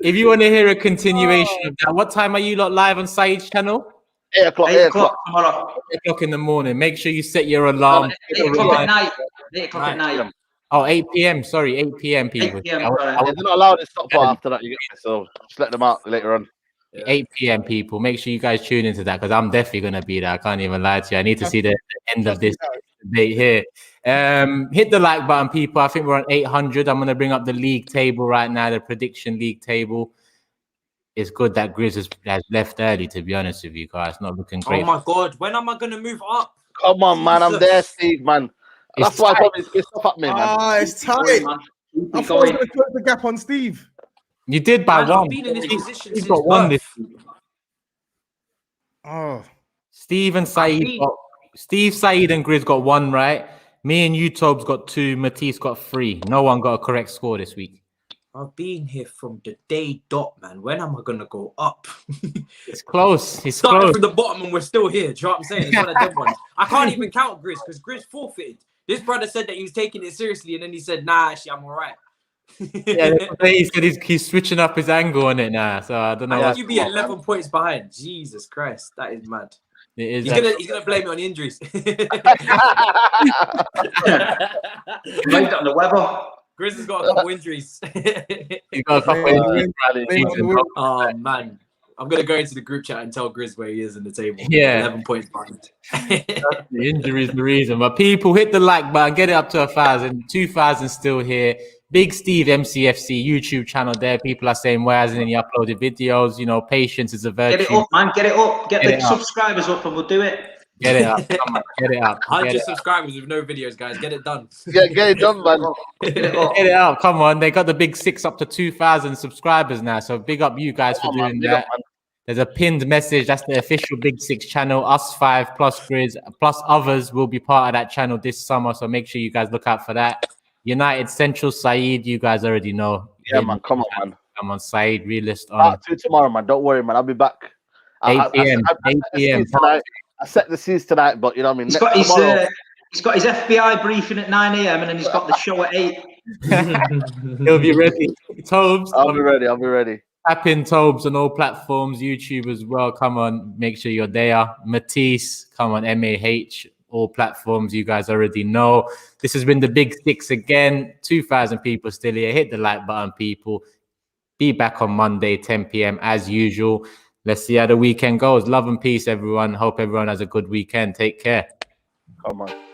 if you want to hear a continuation of that, what time are you lot live on SAEED's channel? 8 o'clock. 8 o'clock tomorrow. 8 o'clock in the morning. Make sure you set your alarm. 8 o'clock at night. 8 o'clock at night. Oh, 8 p.m. Sorry, 8 p.m. people. 8 p.m. They're not allowed to stop after that. You get me? So just let them out later on. 8 p.m. people. Make sure you guys tune into that because I'm definitely gonna be there. I can't even lie to you. I need to see the end of this debate here. Hit the like button, people. I think we're on 800. I'm gonna bring up the league table right now, the prediction league table. It's good that GRIZZ has left early, to be honest with you guys. Not looking great. Oh my God, when am I gonna move up? Come on, man. I'm there, Steve, man. That's why I probably pissed off at me, man. It's tight. I thought I was going to close the gap on Steve. You did by one. I've been in this position He's got one this week. Oh. Steve, SAEED and GRIZZ got one right. Me and you, TOBS, got 2. Matisse got 3. No one got a correct score this week. I've been here from the day dot, man. When am I gonna go up? It's close. It's Started close. from the bottom and we're still here. Do you know what I'm saying? It's one of them ones. I can't even count GRIZZ because GRIZZ forfeited. This brother said that he was taking it seriously, and then he said, "Nah, actually, I'm all right." Yeah, he said he's switching up his angle on it now. So I don't know. How can you be 11 points behind? Jesus Christ, that is mad. It is. He's gonna blame it on the injuries. Blamed it on the weather. GRIZZ has got a couple injuries. He's got a couple injuries. Oh man, I'm gonna go into the group chat and tell GRIZZ where he is in the table. Yeah, 11 points behind. The injury is the reason. But people, hit the like button, get it up to 1,000. 2,000 still here. Big Steve MCFC YouTube channel there. People are saying, where hasn't he uploaded videos? You know, patience is a virtue. Get it up, man. Get it up. Get the subscribers up and we'll do it. Get it up. Come on, get it up. 100 subscribers with no videos, guys. Get it done. Yeah, get it done, man. Get it up. Get it up. Come on. They got the big 6 up to 2,000 subscribers now. So big up you guys for doing that. There's a pinned message. That's the official Big 6 channel. Us 5 plus GRIZZ plus others will be part of that channel this summer. So make sure you guys look out for that. United Central SAEED, you guys already know. Yeah, man. Come on, man. Come on, SAEED, realist on. Part 2 tomorrow, man. Don't worry, man. I'll be back. 8 p.m. 8 p.m. I set the scenes tonight, but you know what I mean. He's got his FBI briefing at 9 a.m. and then he's got the show at 8. He'll be ready. TOBS. I'll be ready. I'll be ready. Tap in TOBS on all platforms, YouTube as well. Come on, make sure you're there. Matisse, come on, MAH, all platforms. You guys already know. This has been the Big 6 again. 2,000 people still here. Hit the like button, people. Be back on Monday, 10 p.m. as usual. Let's see how the weekend goes. Love and peace, everyone. Hope everyone has a good weekend. Take care. Come on.